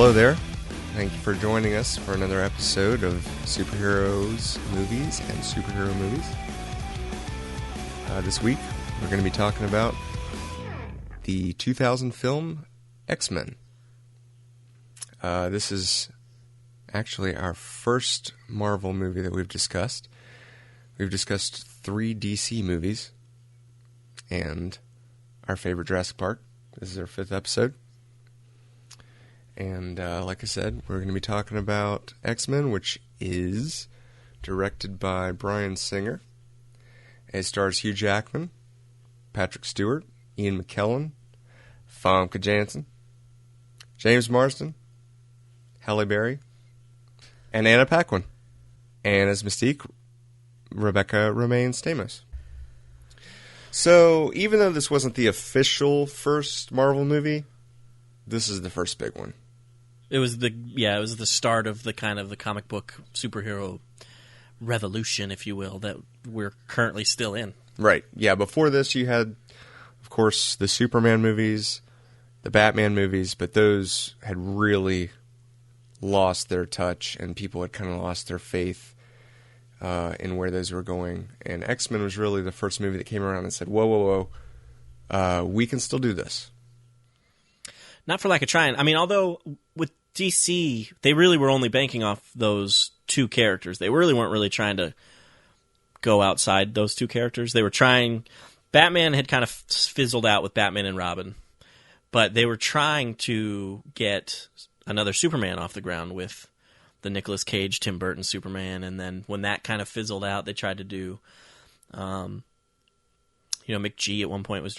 Hello there. Thank you for joining us for another episode of Superheroes Movies and Superhero Movies. This week, we're going to be talking about the 2000 film X-Men. This is actually our first Marvel movie that we've discussed. We've discussed 3 DC movies and our favorite Jurassic Park. This is our 5th episode. And like I said, we're going to be talking about X-Men, which is directed by Bryan Singer. It stars Hugh Jackman, Patrick Stewart, Ian McKellen, Famke Janssen, James Marsden, Halle Berry, and Anna Paquin. And as Mystique, Rebecca Romaine Stamos. So, even though this wasn't the official first Marvel movie, this is the first big one. It was the start of the kind of the comic book superhero revolution, if you will, that we're currently still in. Right. Yeah, before this you had, of course, the Superman movies, the Batman movies, but those had really lost their touch and people had kind of lost their faith in where those were going. And X-Men was really the first movie that came around and said, whoa, we can still do this. Not for lack of trying. I mean, although with DC, they really were only banking off those 2 characters. They really weren't really trying to go outside those 2 characters. They were trying... Batman had kind of fizzled out with Batman and Robin, but they were trying to get another Superman off the ground with the Nicolas Cage, Tim Burton Superman, and then when that kind of fizzled out, they tried to do... McGee at one point was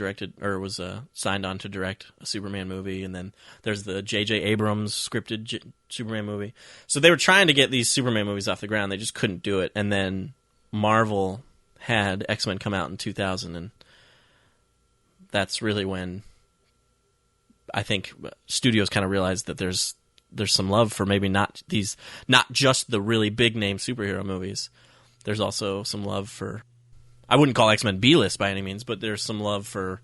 signed on to direct a Superman movie, and then there's the J.J. Abrams scripted Superman movie. So they were trying to get these Superman movies off the ground. They just couldn't do it. And then Marvel had X-Men come out in 2000, and that's really when I think studios kind of realized that there's some love for maybe not just the really big name superhero movies. There's also some love for... I wouldn't call X-Men B-list by any means, but there's some love for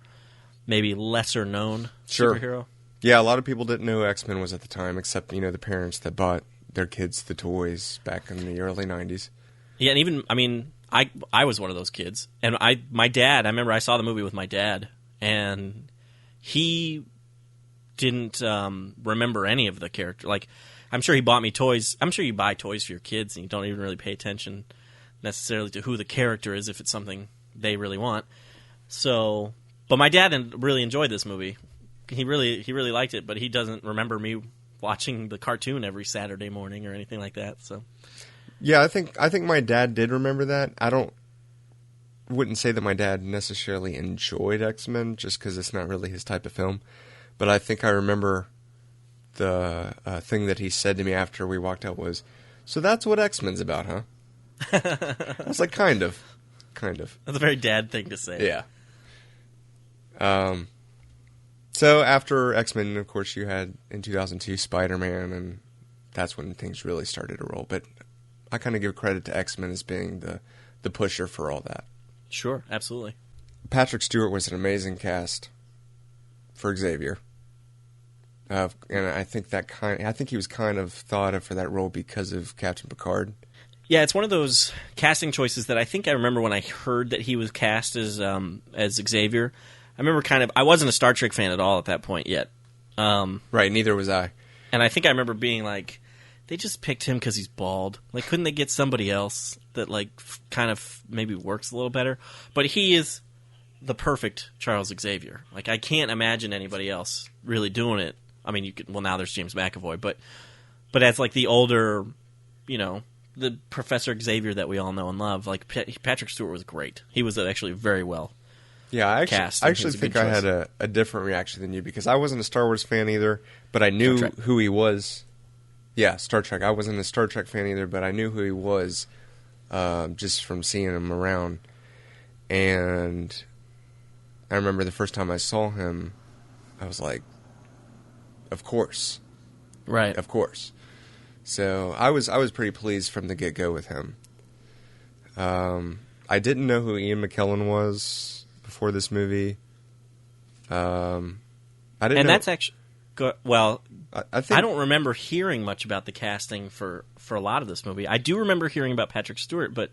maybe lesser-known superhero. Yeah, a lot of people didn't know who X-Men was at the time, except, the parents that bought their kids the toys back in the early 90s. Yeah, and even, I was one of those kids. And my dad, I remember I saw the movie with my dad, and he didn't remember any of the characters. Like, I'm sure he bought me toys. I'm sure you buy toys for your kids, and you don't even really pay attention necessarily to who the character is if it's something they really want. So, but my dad really enjoyed this movie. He really liked it, but he doesn't remember me watching the cartoon every Saturday morning or anything like that. So, yeah, I think my dad did remember that. Wouldn't say that my dad necessarily enjoyed X-Men just because it's not really his type of film, but I think I remember the thing that he said to me after we walked out was, "So that's what X-Men's about, huh?" I was like, kind of. That's a very dad thing to say. Yeah. So after X-Men, of course, you had in 2002 Spider-Man, and that's when things really started to roll. But I kind of give credit to X-Men as being the pusher for all that. Sure, absolutely. Patrick Stewart was an amazing cast for Xavier. And I think he was kind of thought of for that role because of Captain Picard. Yeah, it's one of those casting choices that I think I remember when I heard that he was cast as Xavier. I remember I wasn't a Star Trek fan at all at that point yet. Right, neither was I. And I think I remember being like, they just picked him because he's bald. Like, couldn't they get somebody else that kind of maybe works a little better? But he is the perfect Charles Xavier. Like, I can't imagine anybody else really doing it. I mean, now there's James McAvoy, but as like the older, the Professor Xavier that we all know and love, like Patrick Stewart was great. He was actually very well cast. I actually think I had a different reaction than you because I wasn't a Star Wars fan either, but I knew who he was. Yeah, Star Trek. I wasn't a Star Trek fan either, but I knew who he was just from seeing him around. And I remember the first time I saw him, I was like, of course. Right. Of course. So I was pretty pleased from the get-go with him. I didn't know who Ian McKellen was before this movie. I didn't know. That's actually... Well, I think I don't remember hearing much about the casting for a lot of this movie. I do remember hearing about Patrick Stewart, but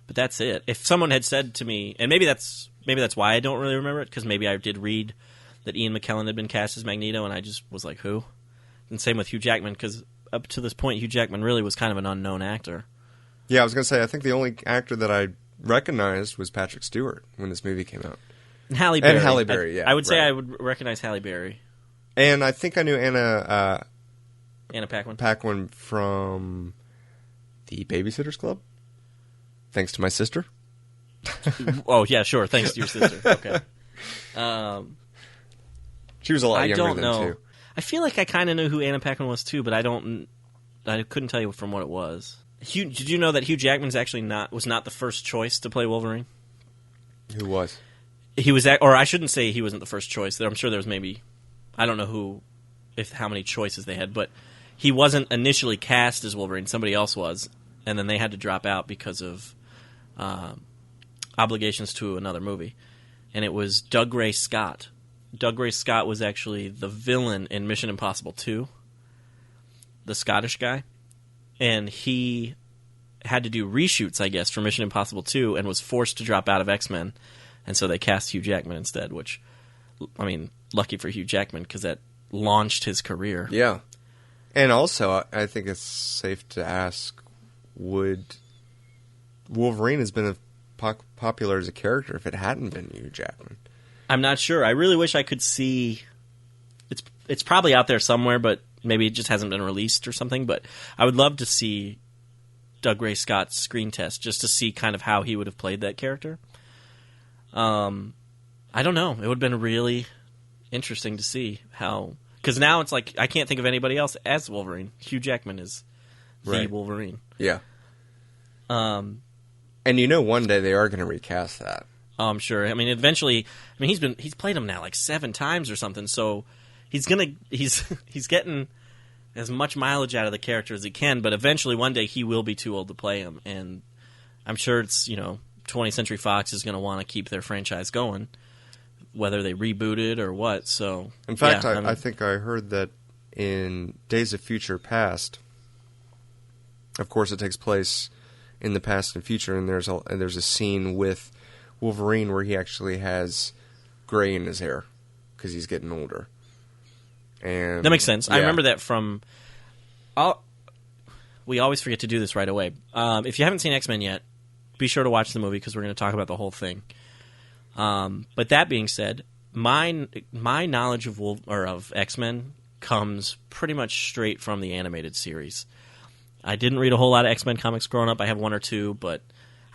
that's it. If someone had said to me, and maybe that's why I don't really remember it, because maybe I did read that Ian McKellen had been cast as Magneto, and I just was like, who? And same with Hugh Jackman, because up to this point, Hugh Jackman really was kind of an unknown actor. Yeah, I was going to say, I think the only actor that I recognized was Patrick Stewart when this movie came out. And Halle Berry. And Halle Berry, yeah. I would say right. I would recognize Halle Berry. And I think I knew Anna Paquin. Paquin from the Babysitters Club, thanks to my sister. Oh, yeah, sure. Thanks to your sister. Okay. She was a lot I younger don't than know. too. I feel like I kind of knew who Anna Paquin was too, but I couldn't tell you from what it was. Did you know that Hugh Jackman's actually was not the first choice to play Wolverine? Who was? He was, or I shouldn't say he wasn't the first choice. I'm sure there was maybe, I don't know how many choices they had, but he wasn't initially cast as Wolverine. Somebody else was, and then they had to drop out because of obligations to another movie. And it was Doug Ray Scott. Doug Ray Scott was actually the villain in Mission Impossible 2, the Scottish guy. And he had to do reshoots, I guess, for Mission Impossible 2 and was forced to drop out of X-Men. And so they cast Hugh Jackman instead, which, I mean, lucky for Hugh Jackman because that launched his career. Yeah. And also, I think it's safe to ask, would Wolverine has been as popular as a character if it hadn't been Hugh Jackman? I'm not sure. I really wish I could see. It's probably out there somewhere, but maybe it just hasn't been released or something. But I would love to see Doug Ray Scott's screen test just to see kind of how he would have played that character. I don't know. It would have been really interesting to see how. Because now it's like I can't think of anybody else as Wolverine. Hugh Jackman is the Wolverine. Yeah. And one day they are going to recast that. Oh, I'm sure. I mean, eventually. I mean, he's played him now like 7 times or something. So he's getting as much mileage out of the character as he can. But eventually, one day he will be too old to play him, and I'm sure it's 20th Century Fox is going to want to keep their franchise going, whether they reboot it or what. So, in fact, yeah, I think I heard that in Days of Future Past, of course, it takes place in the past and future, and there's a scene with Wolverine where he actually has gray in his hair because he's getting older. And that makes sense. Yeah. I remember that from. We always forget to do this right away. If you haven't seen X-Men yet, be sure to watch the movie because we're going to talk about the whole thing. But that being said, my knowledge of X-Men comes pretty much straight from the animated series. I didn't read a whole lot of X-Men comics growing up. I have 1 or 2, but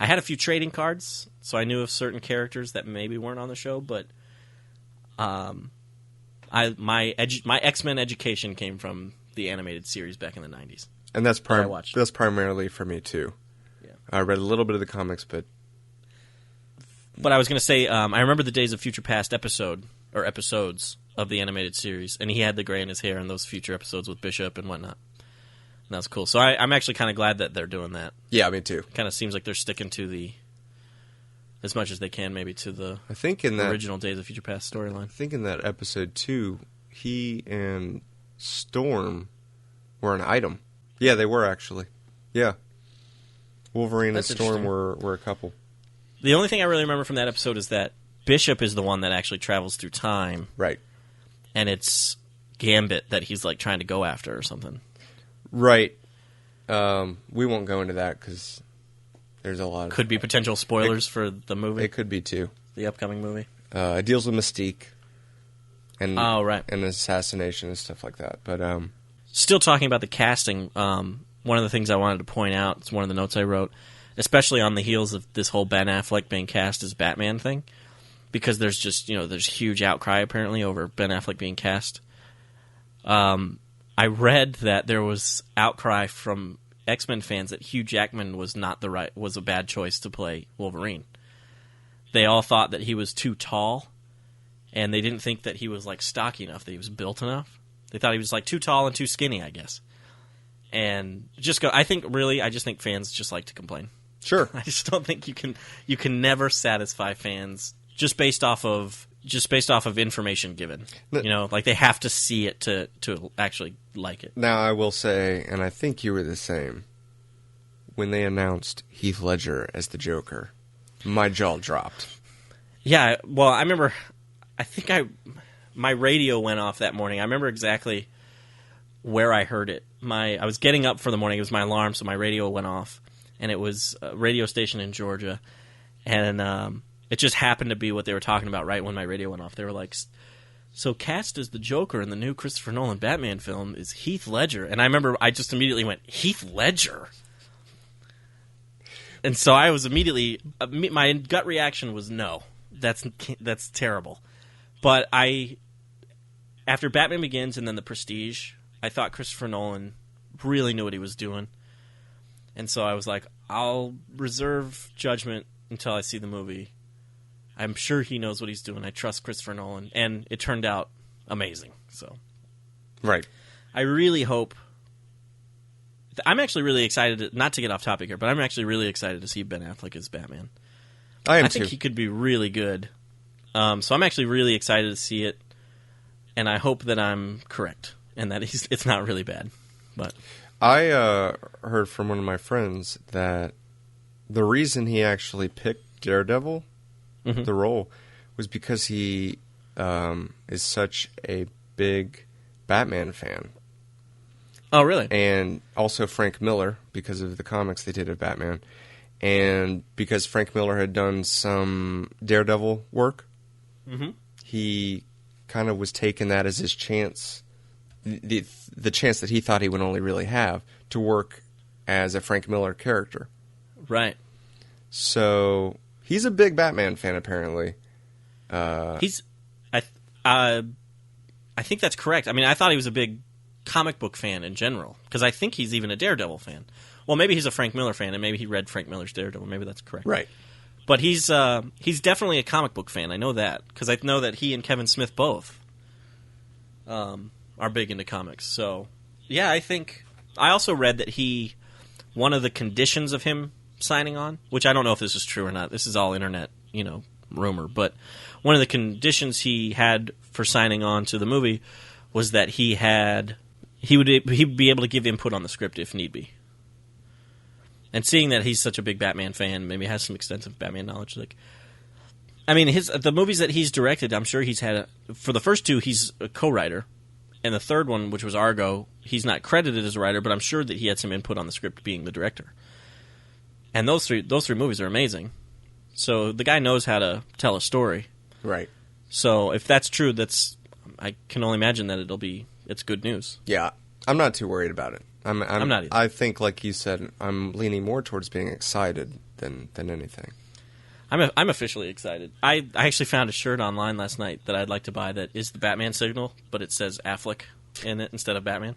I had a few trading cards, so I knew of certain characters that maybe weren't on the show. But my X-Men education came from the animated series back in the 90s. And that's primarily for me too. Yeah. I read a little bit of the comics, but I was going to say, I remember the Days of Future Past episodes of the animated series, and he had the gray in his hair in those future episodes with Bishop and whatnot. And that was cool. So I'm actually kind of glad that they're doing that. Yeah, me too. Kind of seems like they're sticking to as much as they can, maybe to the original Days of Future Past storyline. I think in that episode 2, he and Storm were an item. Yeah, they were actually. Yeah. Wolverine and Storm were a couple. The only thing I really remember from that episode is that Bishop is the one that actually travels through time. Right. And it's Gambit that he's like trying to go after or something. Right. We won't go into that because there's a lot of... Could be potential spoilers for the movie. It could be, too. The upcoming movie. It deals with Mystique. And, right. And assassination and stuff like that. But still talking about the casting, one of the things I wanted to point out, it's one of the notes I wrote, especially on the heels of this whole Ben Affleck being cast as Batman thing, because there's just, there's huge outcry apparently over Ben Affleck being cast. I read that there was outcry from X-Men fans that Hugh Jackman was a bad choice to play Wolverine. They all thought that he was too tall, and they didn't think that he was like stocky enough, that he was built enough. They thought he was like too tall and too skinny, I guess. And I just think fans just like to complain. Sure. I just don't think you can never satisfy fans just based off of just based off of information given. Like they have to see it to actually like it. Now, I will say, and I think you were the same, when they announced Heath Ledger as the Joker, my jaw dropped. Yeah, well, I remember, my radio went off that morning. I remember exactly where I heard it. I was getting up for the morning. It was my alarm, so my radio went off. And it was a radio station in Georgia. And it just happened to be what they were talking about right when my radio went off. They were like, so cast as the Joker in the new Christopher Nolan Batman film is Heath Ledger. And I remember I just immediately went, Heath Ledger? And so I was immediately, my gut reaction was no, that's terrible. But after Batman Begins and then The Prestige, I thought Christopher Nolan really knew what he was doing. And so I was like, I'll reserve judgment until I see the movie. I'm sure he knows what he's doing. I trust Christopher Nolan. And it turned out amazing. So, right. I really hope... I'm actually really excited, not to get off topic here, but I'm actually really excited to see Ben Affleck as Batman. I think he could be really good. So I'm actually really excited to see it, and I hope that I'm correct, and that it's not really bad. But I heard from one of my friends that the reason he actually picked Daredevil, the role, was because he is such a big Batman fan. Oh, really? And also Frank Miller, because of the comics they did of Batman. And because Frank Miller had done some Daredevil work, he kind of was taking that as his chance, the chance that he thought he would only really have to work as a Frank Miller character. Right. So he's a big Batman fan, apparently. I think that's correct. I mean, I thought he was a big comic book fan in general, because I think he's even a Daredevil fan. Well, maybe he's a Frank Miller fan, and maybe he read Frank Miller's Daredevil. Maybe that's correct. Right. But he's definitely a comic book fan. I know that, because I know that he and Kevin Smith both are big into comics. So, yeah, I also read that one of the conditions of him signing on, which I don't know if this is true or not. This is all internet, rumor. But one of the conditions he had for signing on to the movie was that he'd be able to give input on the script if need be. And seeing that he's such a big Batman fan, maybe has some extensive Batman knowledge. The movies that he's directed, I'm sure he's had for the first two, he's a co-writer, and the third one, which was Argo, he's not credited as a writer, but I'm sure that he had some input on the script, being the director. And those three movies are amazing. So the guy knows how to tell a story. Right. So if that's true, I can only imagine that it's good news. Yeah, I'm not too worried about it. I'm not either. I think, like you said, I'm leaning more towards being excited than anything. I'm officially excited. I actually found a shirt online last night that I'd like to buy that is the Batman signal, but it says Affleck in it instead of Batman.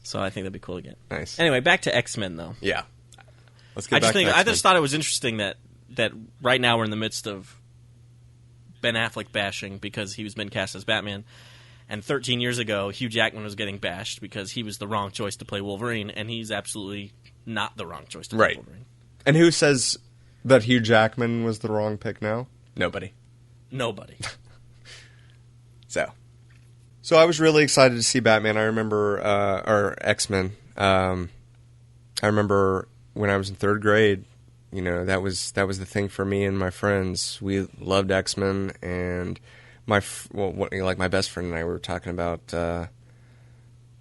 So I think that'd be cool to get. Nice. Anyway, back to X-Men, though. Yeah. Let's get back to X-Men. I just thought it was interesting that right now we're in the midst of Ben Affleck bashing because he's been cast as Batman. And 13 years ago, Hugh Jackman was getting bashed because he was the wrong choice to play Wolverine, and he's absolutely not the wrong choice to play Wolverine. And who says that Hugh Jackman was the wrong pick now? Nobody. So I was really excited to see Batman. I remember, or X-Men. I remember when I was in third grade, that was the thing for me and my friends. We loved X-Men, and my best friend and I were talking about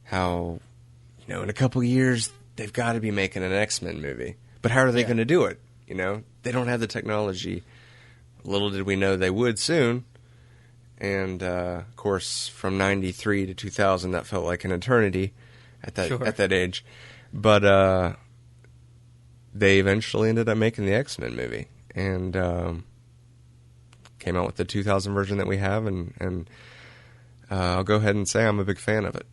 how, in a couple years they've got to be making an X-Men movie. But how are they going to do it? They don't have the technology. Little did we know they would soon. And of course, from '93 to 2000, that felt like an eternity at that age. But they eventually ended up making the X-Men movie, and came out with the 2000 version that we have, and I'll go ahead and say I'm a big fan of it.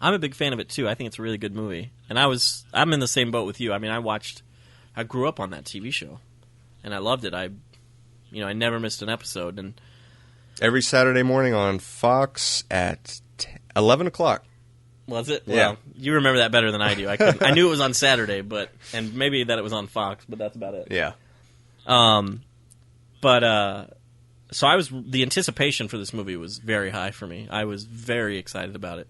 I'm a big fan of it too. I think it's a really good movie, and I'm in the same boat with you. I mean, I grew up on that TV show, and I loved it. I never missed an episode, and every Saturday morning on Fox at 11 o'clock. Was it? Yeah. Well, you remember that better than I do. I knew it was on Saturday, and maybe that it was on Fox, but that's about it. Yeah. So the anticipation for this movie was very high for me. I was very excited about it.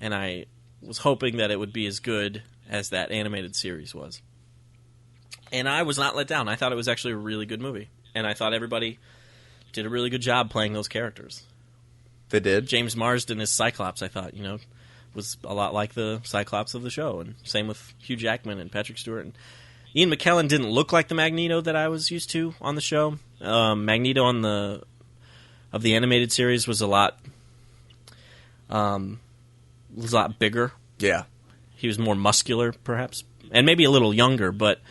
And I was hoping that it would be as good as that animated series was. And I was not let down. I thought it was actually a really good movie. And I thought everybody did a really good job playing those characters. They did? James Marsden as Cyclops, I thought, was a lot like the Cyclops of the show. And same with Hugh Jackman and Patrick Stewart. And Ian McKellen didn't look like the Magneto that I was used to on the show. Magneto of the animated series was a lot bigger. Yeah. He was more muscular, perhaps, and maybe a little younger. But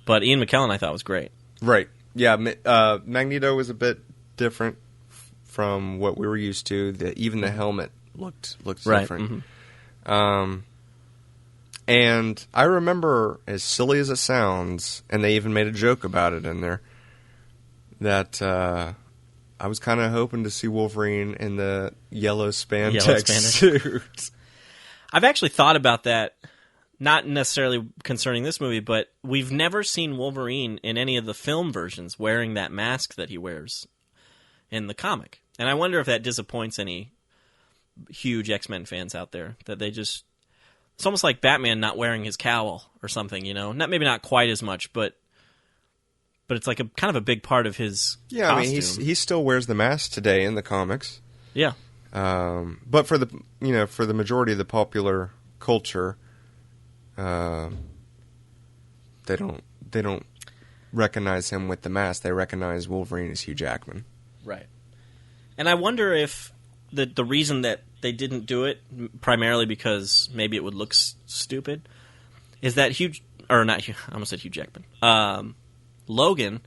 Ian McKellen, I thought, was great. Right. Yeah. Magneto was a bit different from what we were used to. Even the helmet looked right. different. Mm-hmm. And I remember, as silly as it sounds, and they even made a joke about it in there, that I was kind of hoping to see Wolverine in the yellow spandex suit. I've actually thought about that, not necessarily concerning this movie, but we've never seen Wolverine in any of the film versions wearing that mask that he wears in the comic. And I wonder if that disappoints any huge X-Men fans out there, that they just... It's almost like Batman not wearing his cowl or something, maybe not quite as much, but it's like a kind of a big part of his costume. I mean, he still wears the mask today in the comics. Yeah. But for the majority of the popular culture, they don't recognize him with the mask. They recognize Wolverine as Hugh Jackman. Right. And I wonder if the reason that they didn't do it, primarily because maybe it would look stupid, is that I almost said Hugh Jackman. Logan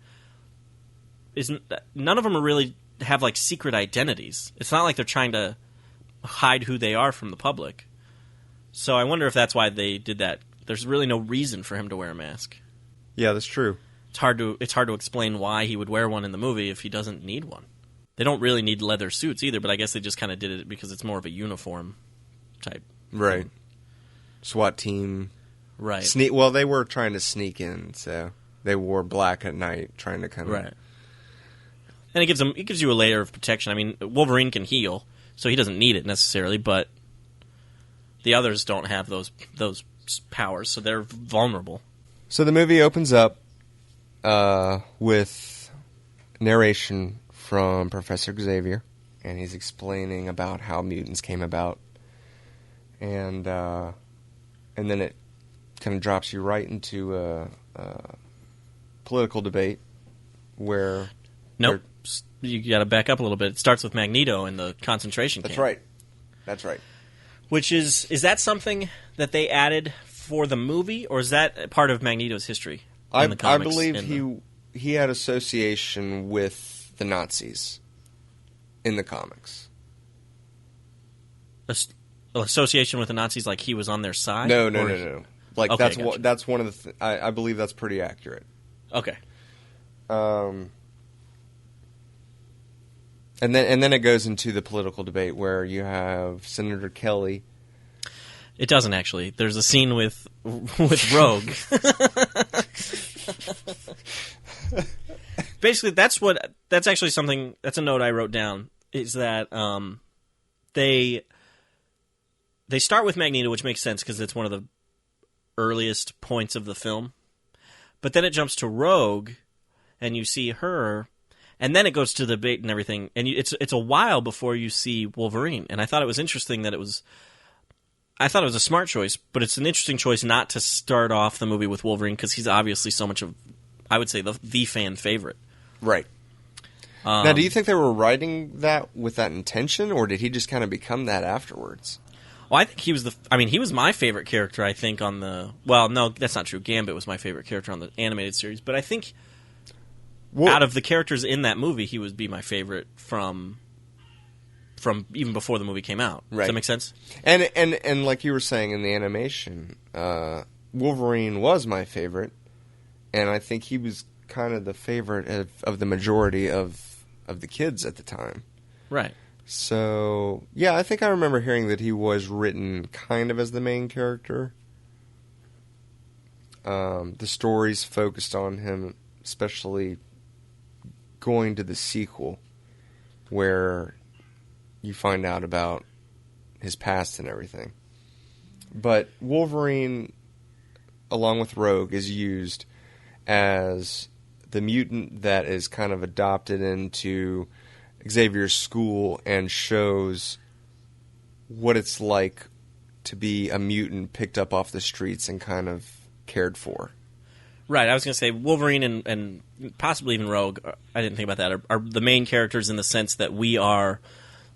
none of them are really have like secret identities. It's not like they're trying to hide who they are from the public. So I wonder if that's why they did that. There's really no reason for him to wear a mask. Yeah, that's true. It's hard to explain why he would wear one in the movie if he doesn't need one. They don't really need leather suits either, but I guess they just kind of did it because it's more of a uniform type. Right. thing. SWAT team. Right. Well, they were trying to sneak in, so they wore black at night, trying to kind of... Right. And it gives you a layer of protection. I mean, Wolverine can heal, so he doesn't need it necessarily, but the others don't have those powers, so they're vulnerable. So the movie opens up with narration from Professor Xavier, and he's explaining about how mutants came about, and then it kind of drops you right into a political debate where... Nope. You got to back up a little bit. It starts with Magneto and the concentration camp. That's right. Which is that something that they added for the movie, or is that part of Magneto's history? I believe he had association with the Nazis in the comics. Association with the Nazis, like he was on their side? No. Like okay, that's one of the. I believe that's pretty accurate. Okay. And then it goes into the political debate where you have Senator Kelly. It doesn't actually. There's a scene with Rogue. Basically, that's actually something. That's a note I wrote down. Is that they start with Magneto, which makes sense because it's one of the earliest points of the film. But then it jumps to Rogue, and you see her. And then it goes to the debate and everything, and it's a while before you see Wolverine. And I thought it was interesting that I thought it was a smart choice, but it's an interesting choice not to start off the movie with Wolverine because he's obviously so much of, I would say, the fan favorite. Right. Now, do you think they were writing that with that intention, or did he just kind of become that afterwards? Well, I think he was my favorite character, I think, on the... Well, no, that's not true. Gambit was my favorite character on the animated series, but I think... out of the characters in that movie, he would be my favorite from even before the movie came out. Right. Does that make sense? And like you were saying in the animation, Wolverine was my favorite, and I think he was kind of the favorite of the majority of the kids at the time. Right. So, yeah, I think I remember hearing that he was written kind of as the main character. The stories focused on him, especially going to the sequel where you find out about his past and everything. But Wolverine, along with Rogue, is used as the mutant that is kind of adopted into Xavier's school and shows what it's like to be a mutant picked up off the streets and kind of cared for. Right, I was going to say Wolverine and possibly even Rogue, I didn't think about that, are the main characters in the sense that we are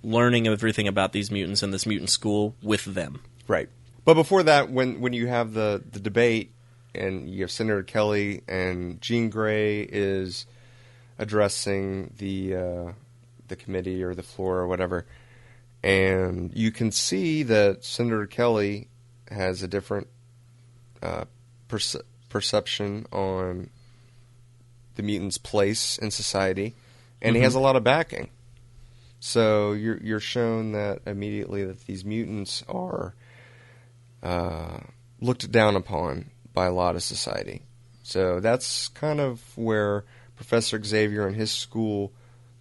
learning everything about these mutants in this mutant school with them. Right. But before that, when you have the debate and you have Senator Kelly and Jean Grey is addressing the committee or the floor or whatever, and you can see that Senator Kelly has a different perception on the mutant's place in society, and he has a lot of backing. So you're shown that immediately that these mutants are looked down upon by a lot of society. So that's kind of where Professor Xavier and his school,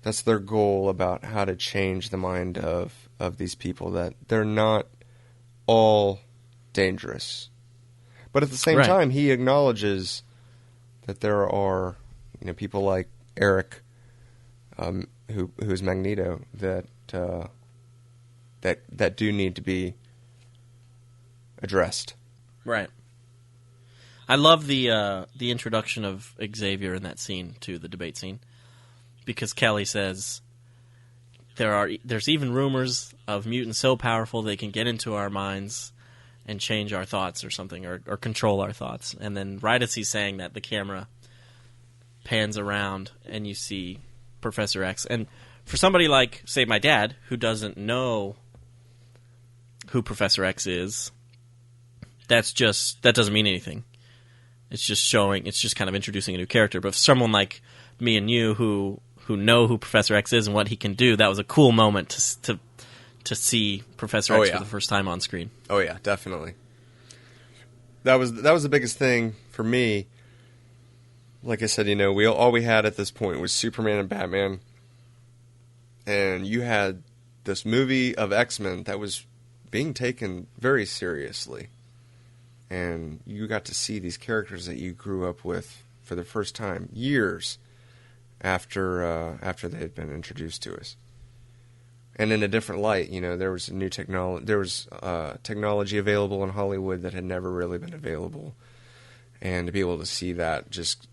that's their goal about how to change the mind of these people, that they're not all dangerous. But at the same time, he acknowledges that there are, people like Eric, who is Magneto, that do need to be addressed. Right. I love the introduction of Xavier in that scene to the debate scene, because Kelly says there's even rumors of mutants so powerful they can get into our minds and change our thoughts or something, or control our thoughts. And then right as he's saying that, the camera pans around and you see Professor X. And for somebody like, say, my dad, who doesn't know who Professor X is, that doesn't mean anything. It's just kind of introducing a new character. But for someone like me and you who know who Professor X is and what he can do, that was a cool moment to see Professor X for the first time on screen. Oh yeah, definitely. That was the biggest thing for me. Like I said, all we had at this point was Superman and Batman, and you had this movie of X-Men that was being taken very seriously, and you got to see these characters that you grew up with for the first time years after they had been introduced to us. And in a different light, there was new technology. There was technology available in Hollywood that had never really been available, and to be able to see that just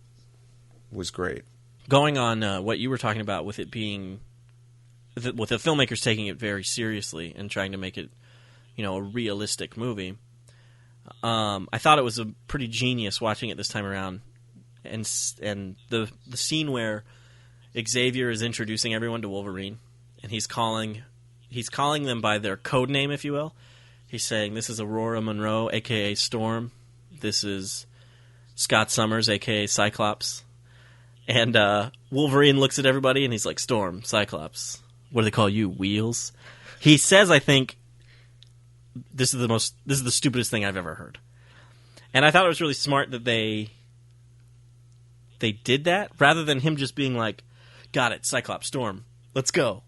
was great. Going on what you were talking about with it being, with the filmmakers taking it very seriously and trying to make it, a realistic movie. I thought it was a pretty genius watching it this time around, and the scene where Xavier is introducing everyone to Wolverine. And he's calling them by their code name, if you will. He's saying, this is Aurora Monroe, a.k.a. Storm. This is Scott Summers, a.k.a. Cyclops. And Wolverine looks at everybody, and he's like, Storm, Cyclops. What do they call you, Wheels? He says, I think, this is the stupidest thing I've ever heard. And I thought it was really smart that they did that, rather than him just being like, got it, Cyclops, Storm, let's go.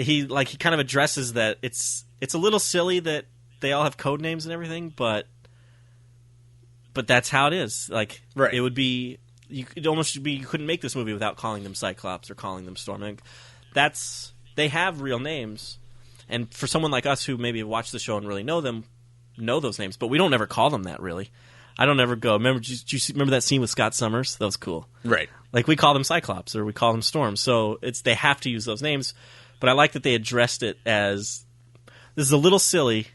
He kind of addresses that it's a little silly that they all have code names and everything, but that's how it is. Like, right. It would be, you couldn't make this movie without calling them Cyclops or calling them Storm. I mean, they have real names, and for someone like us who maybe have watched the show and really know those names, but we don't ever call them that, really. I don't ever go, remember that scene with Scott Summers? That was cool. Right. Like, we call them Cyclops or we call them Storm, so they have to use those names. But I like that they addressed it as, this is a little silly,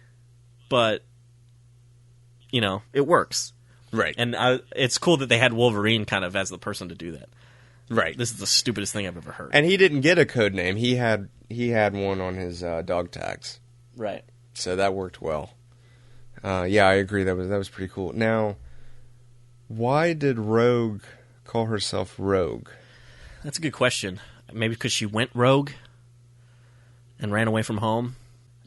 but, it works. Right. And it's cool that they had Wolverine kind of as the person to do that. Right. This is the stupidest thing I've ever heard. And he didn't get a code name. He had one on his dog tags. Right. So that worked well. Yeah, I agree. That was pretty cool. Now, why did Rogue call herself Rogue? That's a good question. Maybe because she went rogue and ran away from home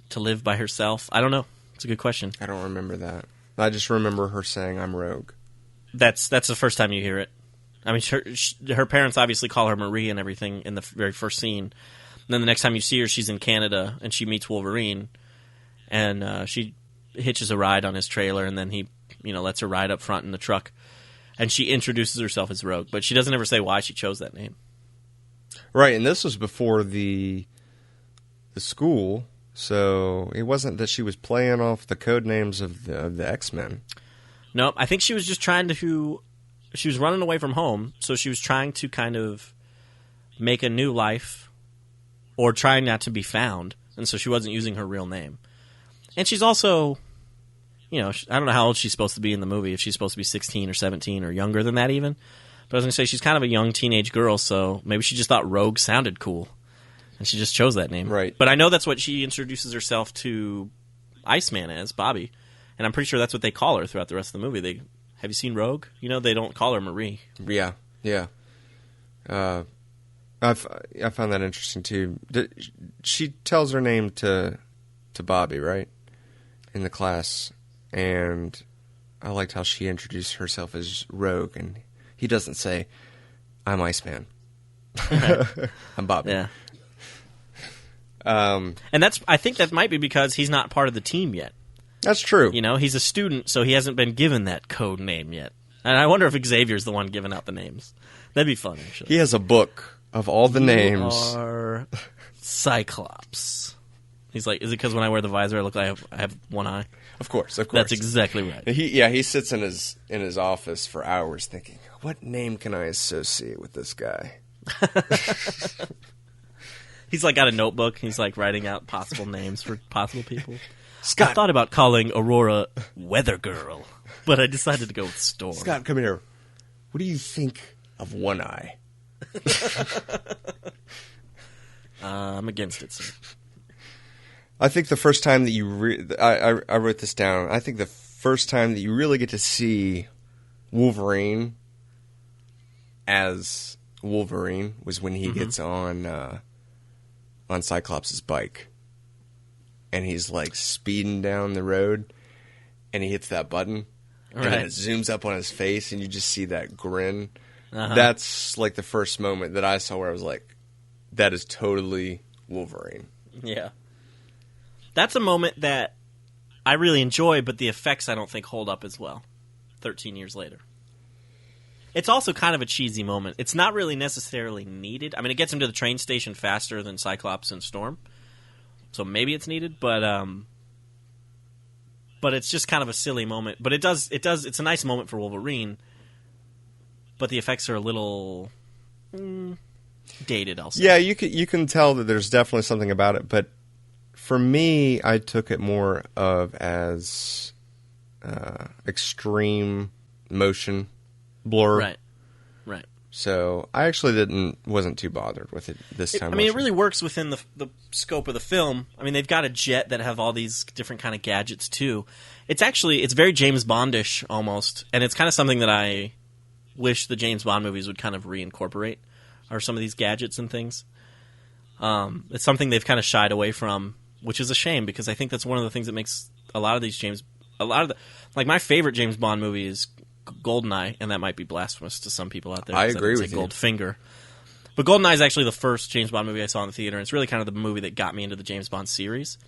to live by herself. I don't know. It's a good question. I don't remember that. I just remember her saying, I'm Rogue. That's the first time you hear it. I mean, her parents obviously call her Marie and everything in the very first scene. And then the next time you see her, she's in Canada, and she meets Wolverine, and she hitches a ride on his trailer, and then he, lets her ride up front in the truck, and she introduces herself as Rogue, but she doesn't ever say why she chose that name. Right, and this was before the school, so it wasn't that she was playing off the code names of the X-Men. No, I think she was just trying to... She was running away from home, so she was trying to kind of make a new life or trying not to be found, and so she wasn't using her real name. And she's also, I don't know how old she's supposed to be in the movie, if she's supposed to be 16 or 17 or younger than that even. But I was going to say, she's kind of a young teenage girl, so maybe she just thought Rogue sounded cool, and she just chose that name. Right. But I know that's what she introduces herself to Iceman as, Bobby. And I'm pretty sure that's what they call her throughout the rest of the movie. Have you seen Rogue? They don't call her Marie. Yeah. I found that interesting, too. She tells her name to Bobby, right? In the class. And I liked how she introduced herself as Rogue, and he doesn't say, "I'm Iceman." I'm Bobby. Yeah. And I think that might be because he's not part of the team yet. That's true. He's a student, so he hasn't been given that code name yet. And I wonder if Xavier's the one giving out the names. That'd be fun, actually. He has a book of all the names. Are Cyclops. He's like, is it because when I wear the visor, I look like I have one eye? Of course. That's exactly right. He sits in his office for hours thinking, what name can I associate with this guy? He's like got a notebook. He's like writing out possible names for possible people. Scott. I thought about calling Aurora Weather Girl, but I decided to go with Storm. Scott, come here. What do you think of One Eye? I'm against it, sir. I think the first time that I wrote this down. I think the first time that you really get to see Wolverine as Wolverine was when he gets on Cyclops' bike. And he's like speeding down the road, and he hits that button, and then it zooms up on his face, and you just see that grin. Uh-huh. That's like the first moment that I saw where I was like, that is totally Wolverine. Yeah. That's a moment that I really enjoy, but the effects I don't think hold up as well 13 years later. It's also kind of a cheesy moment. It's not really necessarily needed. I mean, it gets him to the train station faster than Cyclops and Storm. So maybe it's needed, but it's just kind of a silly moment. But it's a nice moment for Wolverine, but the effects are a little dated also. Yeah, you can tell that there's definitely something about it, but for me, I took it more of as extreme motion blur. Right. So I actually wasn't too bothered with it this time. I mean, it really works within the scope of the film. I mean, they've got a jet that have all these different kind of gadgets too. It's very James Bondish almost, and it's kind of something that I wish the James Bond movies would kind of reincorporate, are some of these gadgets and things. It's something they've kind of shied away from, which is a shame because I think that's one of the things that makes a lot of these my favorite James Bond movie is Goldeneye, and that might be blasphemous to some people out there. I agree with you. Goldfinger. But Goldeneye is actually the first James Bond movie I saw in the theater, and it's really kind of the movie that got me into the James Bond series.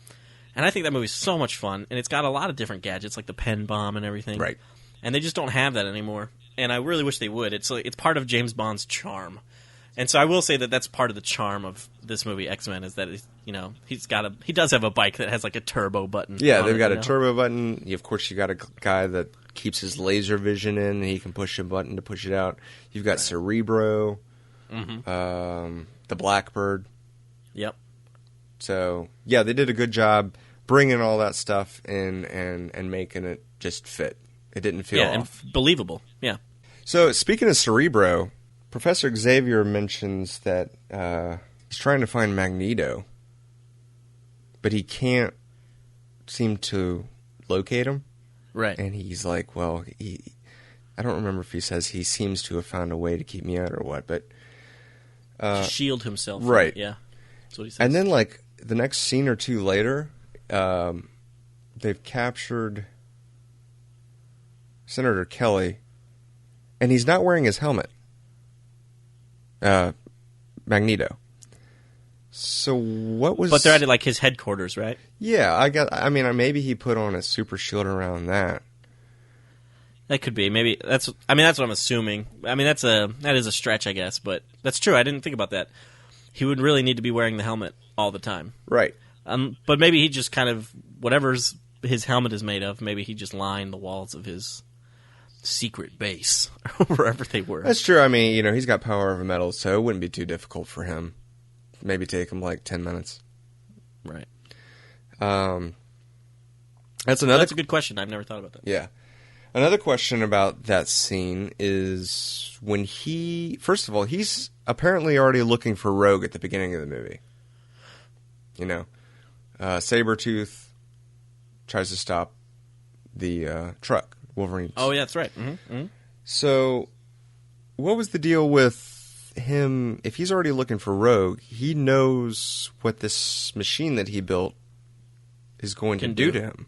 And I think that movie's so much fun, and it's got a lot of different gadgets, like the pen bomb and everything. Right. And they just don't have that anymore. And I really wish they would. It's part of James Bond's charm. And so I will say that that's part of the charm of this movie, X-Men, is that he does have a bike that has like a turbo button. Yeah, they've got a turbo button. Of course, you got a guy that keeps his laser vision in, and he can push a button to push it out. You've got Cerebro, the Blackbird. Yep. So yeah, they did a good job bringing all that stuff in and making it just fit. It didn't feel off. And believable. Yeah. So speaking of Cerebro, Professor Xavier mentions that he's trying to find Magneto, but he can't seem to locate him. Right. And he's like, well, I don't remember if he says he seems to have found a way to keep me out or what, but... to shield himself. Right. Yeah. That's what he says. And then, like, the next scene or two later, they've captured Senator Kelly, and he's not wearing his helmet. Magneto. So what was? But they're at like his headquarters, right? Yeah, I mean, maybe he put on a super shield around that. That could be. Maybe that's. I mean, that's what I'm assuming. I mean, that is a stretch, I guess, but that's true. I didn't think about that. He would really need to be wearing the helmet all the time, right? But maybe he just kind of whatever's his helmet is made of. Maybe he just lined the walls of his secret base wherever they were. That's true. I mean, he's got power over metal, so it wouldn't be too difficult for him. Maybe take him like 10 minutes. Right. That's a good question. I've never thought about that. Yeah. Another question about that scene is when first of all, he's apparently already looking for Rogue at the beginning of the movie. Sabretooth tries to stop the truck, Wolverine. Oh, yeah, that's right. Mm-hmm. Mm-hmm. So, what was the deal with him? If he's already looking for Rogue, he knows what this machine that he built is going to do to him.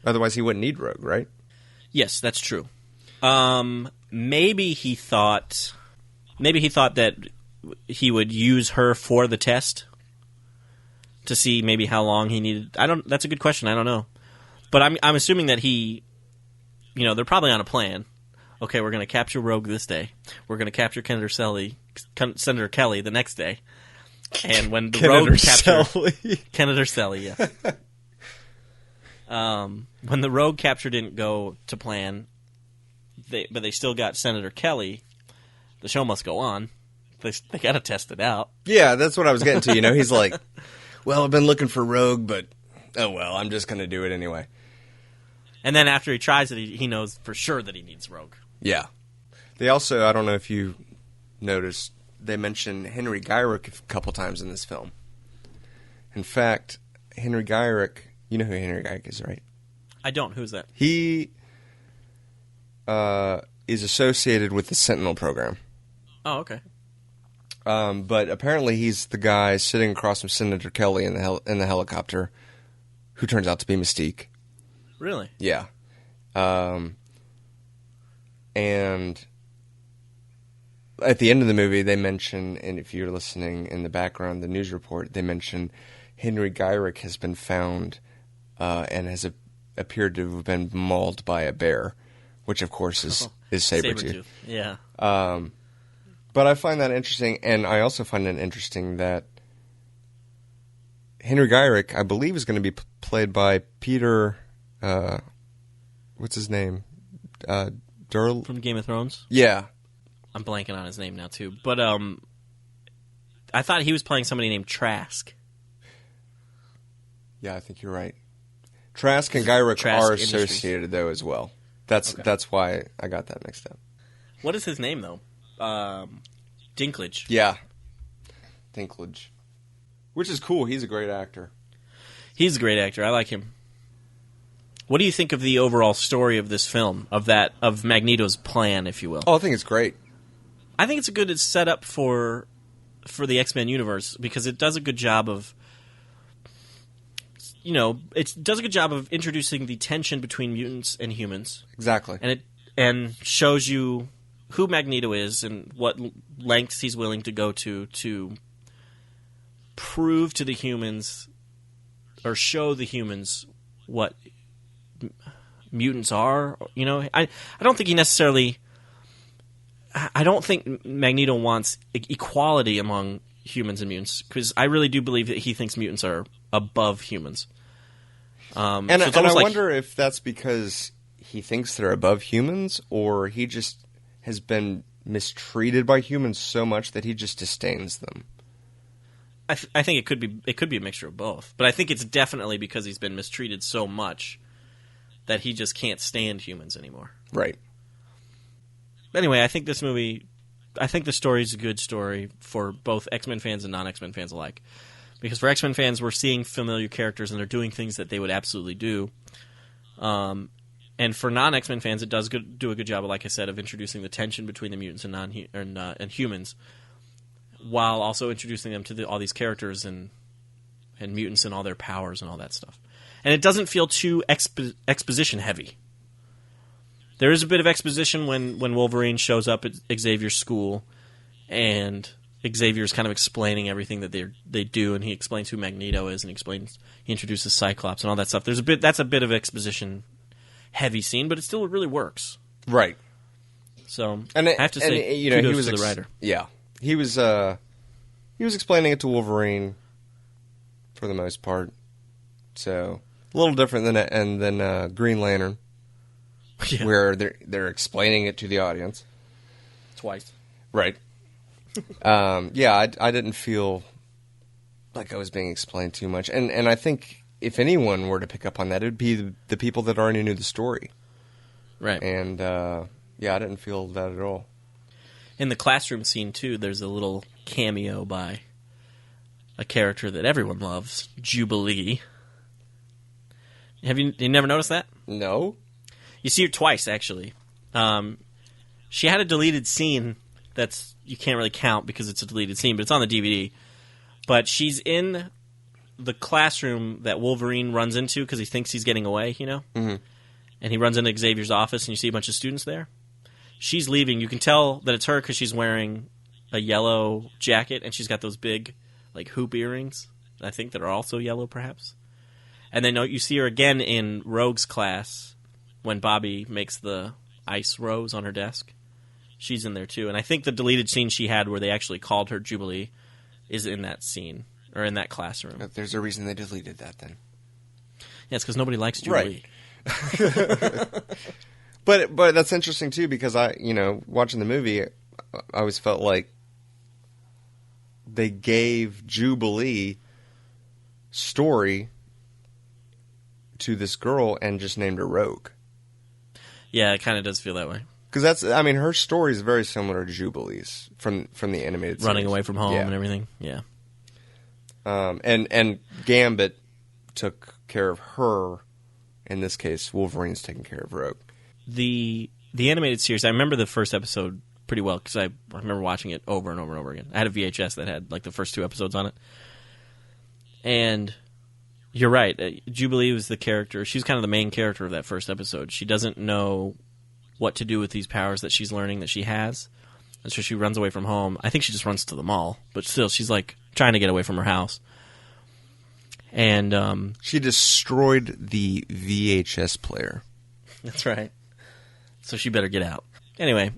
Otherwise, he wouldn't need Rogue, right? Yes, that's true. Maybe he thought that he would use her for the test to see maybe how long he needed. That's a good question. I don't know, but I'm assuming that he, they're probably on a plan. Okay, we're going to capture Rogue this day. We're going to capture Senator Kelly the next day. And when the Rogue captured Senator Kelly, yeah. When the Rogue capture didn't go to plan, but they still got Senator Kelly, the show must go on. They got to test it out. Yeah, that's what I was getting to. He's like, well, I've been looking for Rogue, but oh well, I'm just going to do it anyway. And then after he tries it, he knows for sure that he needs Rogue. Yeah. They also, I don't know if you noticed, they mention Henry Gyrich a couple times in this film. In fact, Henry Gyrich, you know who Henry Gyrich is, right? I don't. Who's that? He is associated with the Sentinel program. Oh, okay. But apparently he's the guy sitting across from Senator Kelly in the helicopter who turns out to be Mystique. Really? Yeah. And at the end of the movie, they mention, and if you're listening in the background, the news report, they mention Henry Gyrich has been found and has appeared to have been mauled by a bear, which of course is Sabretooth. Yeah. But I find that interesting, and I also find it interesting that Henry Gyrich, I believe, is going to be played by Peter. What's his name? Durl from Game of Thrones. Yeah, I'm blanking on his name now too. But I thought he was playing somebody named Trask. Yeah, I think you're right. Trask and Gyrich are associated though as well. That's why I got that mixed up. What is his name though? Dinklage. Yeah, Dinklage. Which is cool. He's a great actor. He's a great actor. I like him. What do you think of the overall story of this film, of Magneto's plan, if you will? Oh, I think it's great. I think it's a good setup for the X-Men universe because it does a good job of, it does a good job of introducing the tension between mutants and humans. Exactly. And shows you who Magneto is and what lengths he's willing to go to prove to the humans or show the humans what mutants are. I don't think he necessarily. I don't think Magneto wants equality among humans and mutants because I really do believe that he thinks mutants are above humans. I wonder if that's because he thinks they're above humans, or he just has been mistreated by humans so much that he just disdains them. I think it could be a mixture of both, but I think it's definitely because he's been mistreated so much that he just can't stand humans anymore. Right. Anyway, I think the story is a good story for both X-Men fans and non-X-Men fans alike. Because for X-Men fans, we're seeing familiar characters and they're doing things that they would absolutely do. And for non-X-Men fans, it does do a good job, like I said, of introducing the tension between the mutants and humans, while also introducing them to all these characters and mutants and all their powers and all that stuff. And it doesn't feel too exposition heavy. There is a bit of exposition when Wolverine shows up at Xavier's school and Xavier's kind of explaining everything that they do, and he explains who Magneto is, and he introduces Cyclops and all that stuff. That's a bit of exposition heavy scene, but it still really works. Right. So I have to say, kudos he was to the writer. Yeah, he was explaining it to Wolverine for the most part. So a little different than Green Lantern, where they're explaining it to the audience twice. Right. I didn't feel like I was being explained too much, and I think if anyone were to pick up on that, it would be the people that already knew the story. Right. And I didn't feel that at all. In the classroom scene too, there's a little cameo by a character that everyone loves, Jubilee. You never noticed that? No. You see her twice, actually. She had a deleted scene that's you can't really count because it's a deleted scene, but it's on the DVD. But she's in the classroom that Wolverine runs into because he thinks he's getting away, Mm-hmm. And he runs into Xavier's office, and you see a bunch of students there. She's leaving. You can tell that it's her because she's wearing a yellow jacket, and she's got those big, hoop earrings, I think, that are also yellow, perhaps. And then you see her again in Rogue's class when Bobby makes the ice rose on her desk. She's in there, too. And I think the deleted scene she had where they actually called her Jubilee is in that scene, or in that classroom. There's a reason they deleted that, then. Yeah, it's because nobody likes Jubilee. Right. But that's interesting, too, because watching the movie, I always felt like they gave Jubilee story to this girl and just named her Rogue. Yeah, it kind of does feel that way. Because her story is very similar to Jubilee's from the animated series. Running away from home and everything, yeah. And Gambit took care of her. In this case, Wolverine's taking care of Rogue. The animated series, I remember the first episode pretty well because I remember watching it over and over and over again. I had a VHS that had the first 2 episodes on it. And you're right. Jubilee was the character. She's kind of the main character of that first episode. She doesn't know what to do with these powers that she's learning that she has. And so she runs away from home. I think she just runs to the mall. But still, she's trying to get away from her house. And she destroyed the VHS player. That's right. So she better get out. Anyway,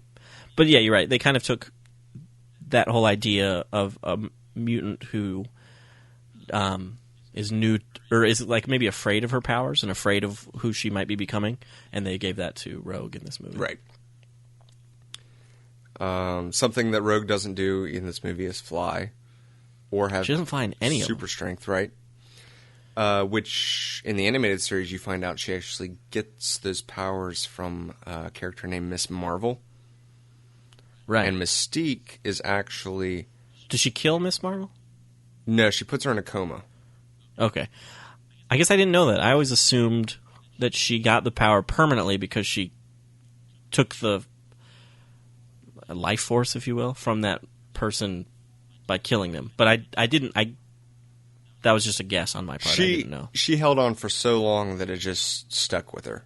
but yeah, you're right. They kind of took that whole idea of a mutant who is new, or is maybe afraid of her powers and afraid of who she might be becoming, and they gave that to Rogue in this movie. Right. Something that Rogue doesn't do in this movie is fly, or have she doesn't fly in any super strength, right? Which in the animated series you find out she actually gets those powers from a character named Miss Marvel. Right. And Mystique is actually... Does she kill Miss Marvel? No, she puts her in a coma. Okay. I guess I didn't know that. I always assumed that she got the power permanently because she took the life force, if you will, from that person by killing them. But I didn't... That was just a guess on my part. I didn't know. She held on for so long that it just stuck with her.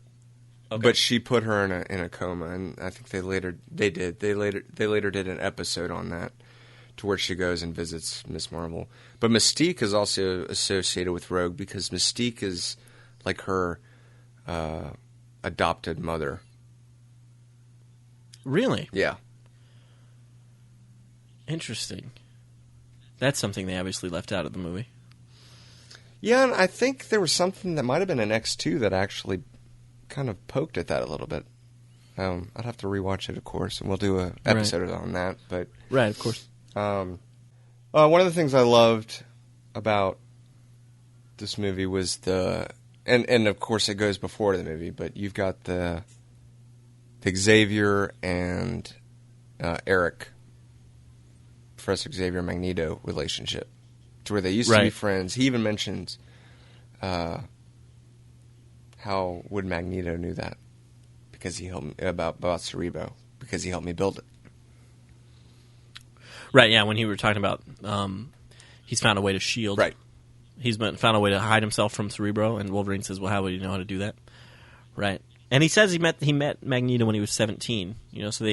Okay. But she put her in a coma, and I think they later did an episode on that, to where she goes and visits Miss Marvel. But Mystique is also associated with Rogue because Mystique is like her adopted mother. Really? Yeah. Interesting. That's something they obviously left out of the movie. Yeah, and I think there was something that might have been an X2 that actually kind of poked at that a little bit. I'd have to rewatch it, of course, and we'll do an episode on that. But right, of course. One of the things I loved about this movie was and of course it goes before the movie, but you've got the Xavier and Eric, Professor Xavier Magneto relationship. To where they used to be friends. He even mentions how would Magneto knew that because he helped me about Cerebro because he helped me build it. Right. Yeah. When he were talking about he's found a way to shield. Right. He's found a way to hide himself from Cerebro, and Wolverine says, "Well, how would you know how to do that?" Right. And he says he met Magneto when he was 17. So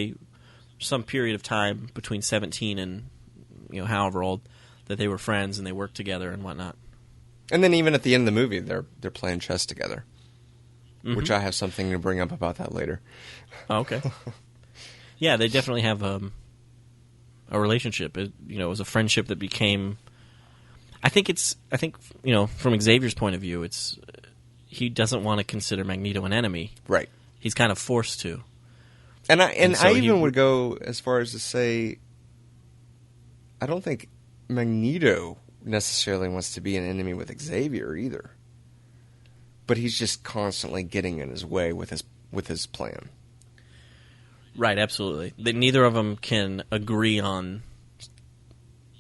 some period of time between 17 and however old that they were friends and they worked together and whatnot. And then even at the end of the movie, they're playing chess together, which I have something to bring up about that later. Oh, okay. Yeah, they definitely have a relationship. It was a friendship that became. I think from Xavier's point of view, it's he doesn't want to consider Magneto an enemy. Right. He's kind of forced to. And I even would go as far as to say, I don't think Magneto necessarily wants to be an enemy with Xavier either. But he's just constantly getting in his way with his plan. Right, absolutely. Neither of them can agree on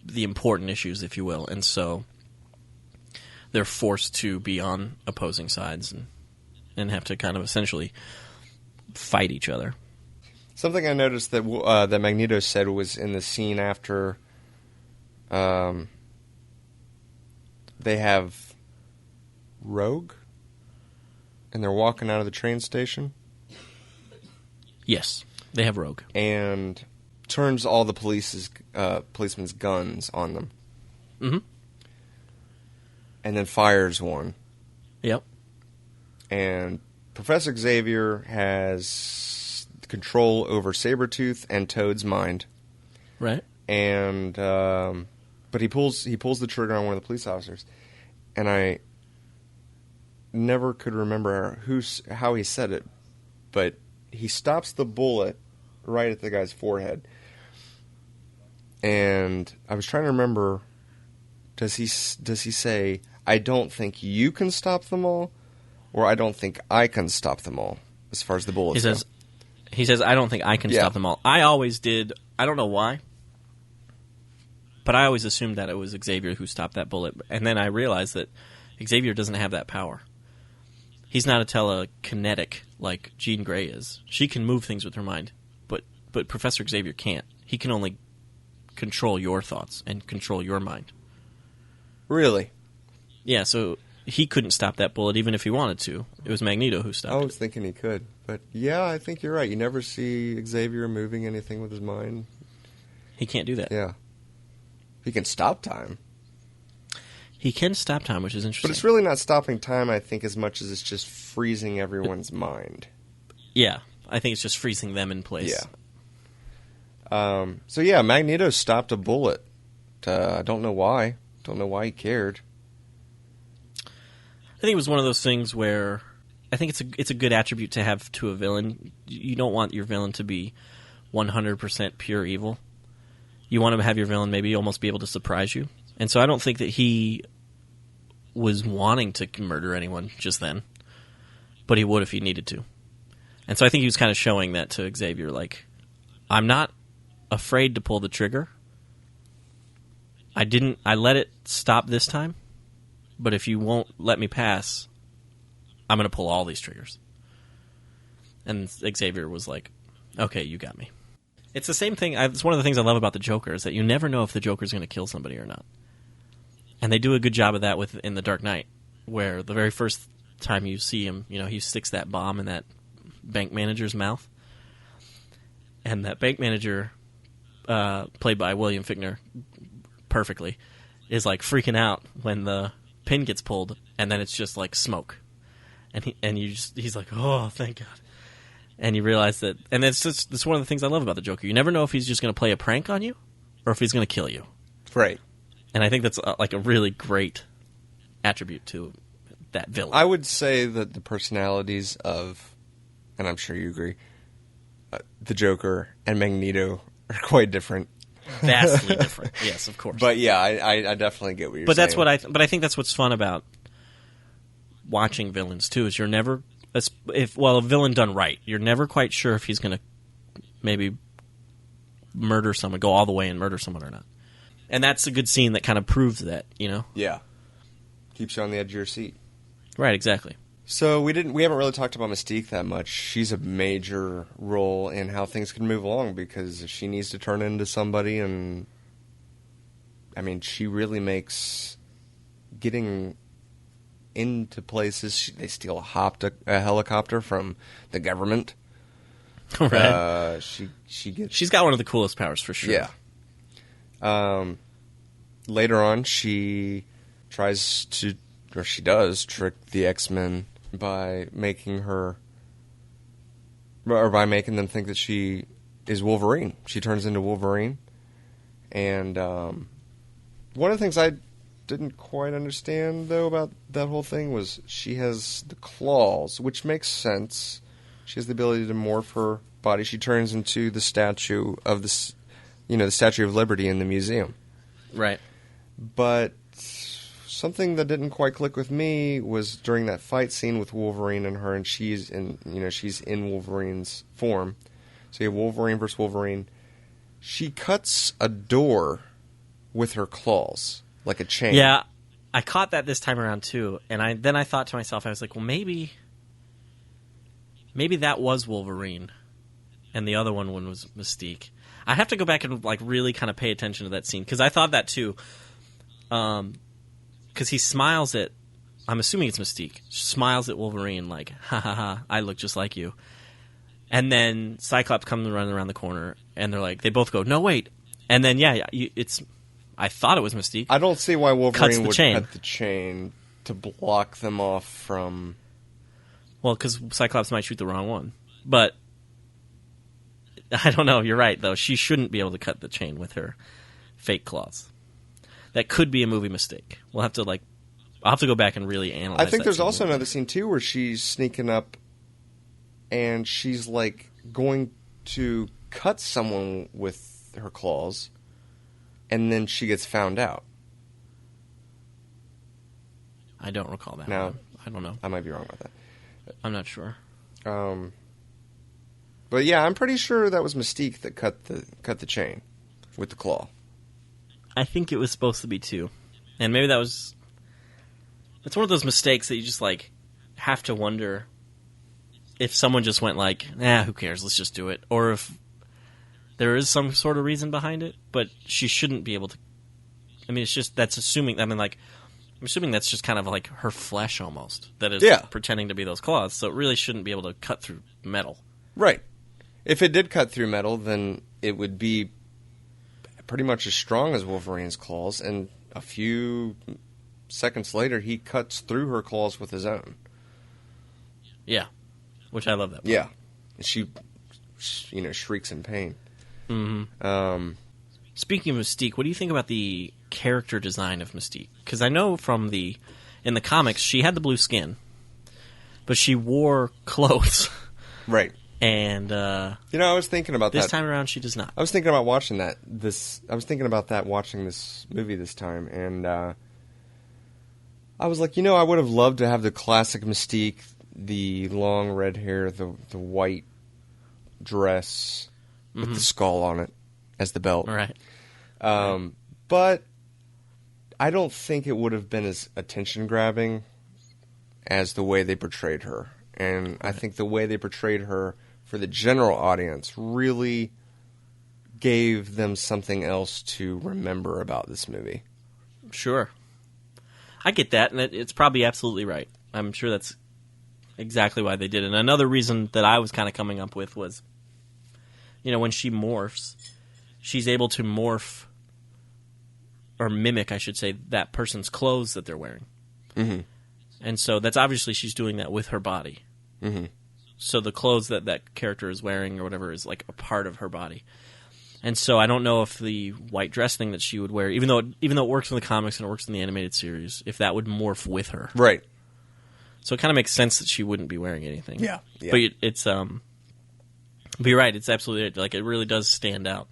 the important issues, if you will, and so they're forced to be on opposing sides and have to kind of essentially fight each other. Something I noticed that that Magneto said was in the scene after they have Rogue, and they're walking out of the train station. Yes, they have Rogue. And turns all the policemen's guns on them. Mm-hmm. And then fires one. Yep. And Professor Xavier has control over Sabretooth and Toad's mind. Right. And but he pulls the trigger on one of the police officers, and I never could remember how he said it, but he stops the bullet right at the guy's forehead. And I was trying to remember, does he say, "I don't think you can stop them all," or "I don't think I can stop them all," as far as the bullets go? He says, "I don't think I can stop them all." I always did. I don't know why. But I always assumed that it was Xavier who stopped that bullet. And then I realized that Xavier doesn't have that power. He's not a telekinetic like Jean Grey is. She can move things with her mind. But Professor Xavier can't. He can only control your thoughts and control your mind. Really? Yeah, so he couldn't stop that bullet even if he wanted to. It was Magneto who stopped it. I was thinking he could. But yeah, I think you're right. You never see Xavier moving anything with his mind. He can't do that. Yeah. He can stop time. He can stop time, which is interesting. But it's really not stopping time, I think, as much as it's just freezing everyone's mind. Yeah. I think it's just freezing them in place. Yeah. So yeah, Magneto stopped a bullet. I don't know why. Don't know why he cared. I think it was one of those things where I think it's a good attribute to have to a villain. You don't want your villain to be 100% pure evil. You want to have your villain maybe almost be able to surprise you. And so I don't think that he was wanting to murder anyone just then, but he would if he needed to. And so I think he was kind of showing that to Xavier, like, I'm not afraid to pull the trigger. I let it stop this time, but if you won't let me pass, I'm going to pull all these triggers. And Xavier was like, okay, you got me. It's the same thing. It's one of the things I love about the Joker is that you never know if the Joker's going to kill somebody or not. And they do a good job of that in The Dark Knight, where the very first time you see him, he sticks that bomb in that bank manager's mouth. And that bank manager, played by William Fichtner perfectly, is like freaking out when the pin gets pulled, and then it's just like smoke. And he's like, oh, thank God. And you realize that, and it's one of the things I love about the Joker. You never know if he's just going to play a prank on you, or if he's going to kill you. Right. And I think that's like a really great attribute to that villain. I would say that the personalities of, and I'm sure you agree, the Joker and Magneto are quite different. Vastly different. Yes, of course. But yeah, I definitely get what you're saying. But that's what but I think that's what's fun about watching villains too. Is you're never a villain done right, you're never quite sure if he's going to maybe murder someone, go all the way and murder someone or not. And that's a good scene that kind of proves that, Yeah. Keeps you on the edge of your seat. Right, exactly. So we haven't really talked about Mystique that much. She's a major role in how things can move along because if she needs to turn into somebody, and I mean, she really makes getting into places. They steal a helicopter from the government. Right. She gets... She's got one of the coolest powers for sure. Yeah. Later on, she tries to, or she does, trick the X-Men by making them think that she is Wolverine. She turns into Wolverine. And one of the things I didn't quite understand, though, about that whole thing was she has the claws, which makes sense. She has the ability to morph her body. She turns into the statue of the Statue of Liberty in the museum. Right. But something that didn't quite click with me was during that fight scene with Wolverine and her, and she's in Wolverine's form. So you have Wolverine versus Wolverine. She cuts a door with her claws, like a chain. Yeah, I caught that this time around too, and then I thought to myself, I was like, well, maybe that was Wolverine, and the other one was Mystique. I have to go back and like really kind of pay attention to that scene because I thought that too. Because he smiles at, I'm assuming it's Mystique, smiles at Wolverine like, ha ha ha, I look just like you. And then Cyclops comes running around the corner, and they're like, they both go, no, wait. And then, I thought it was Mystique. I don't see why Wolverine would chain. cut the chain to block them off from... Well, because Cyclops might shoot the wrong one. But, I don't know, you're right, though. She shouldn't be able to cut the chain with her fake claws. That could be a movie mistake. I'll have to go back and really analyze that. I think there's also another scene, too, where she's sneaking up and she's, like, going to cut someone with her claws, and then she gets found out. I don't recall that. No. I don't know. I might be wrong about that. I'm not sure. But yeah, I'm pretty sure that was Mystique that cut the chain with the claw. I think it was supposed to be too. And maybe it's one of those mistakes that you just, like, have to wonder if someone just went like, who cares, let's just do it. Or if there is some sort of reason behind it, but she shouldn't be able to. I mean, I'm assuming that's just kind of like her flesh almost, that is pretending to be those claws, so it really shouldn't be able to cut through metal. Right. If it did cut through metal, then it would be pretty much as strong as Wolverine's claws, and a few seconds later, he cuts through her claws with his own. Yeah. Which I love that part. Yeah. She shrieks in pain. Mm-hmm. Speaking of Mystique, what do you think about the character design of Mystique? Because I know in the comics, she had the blue skin, but she wore clothes. Right. And, I was thinking about this time around, she does not. I was thinking about watching that. Watching this movie this time, and I was like, I would have loved to have the classic Mystique, the long red hair, the white dress with the skull on it as the belt. Right. But I don't think it would have been as attention-grabbing as the way they portrayed her. And I think the way they portrayed her for the general audience really gave them something else to remember about this movie. Sure. I get that, and it's probably absolutely right. I'm sure that's exactly why they did it. And another reason that I was kind of coming up with was, when she morphs, she's able to morph, or mimic, I should say, that person's clothes that they're wearing. Mm-hmm. And so that's obviously she's doing that with her body. Mm-hmm. So the clothes that character is wearing or whatever is like a part of her body. And so I don't know if the white dress thing that she would wear, even though it works in the comics and it works in the animated series, if that would morph with her. Right. So it kind of makes sense that she wouldn't be wearing anything. Yeah. But it's but you're right, it's absolutely like it really does stand out.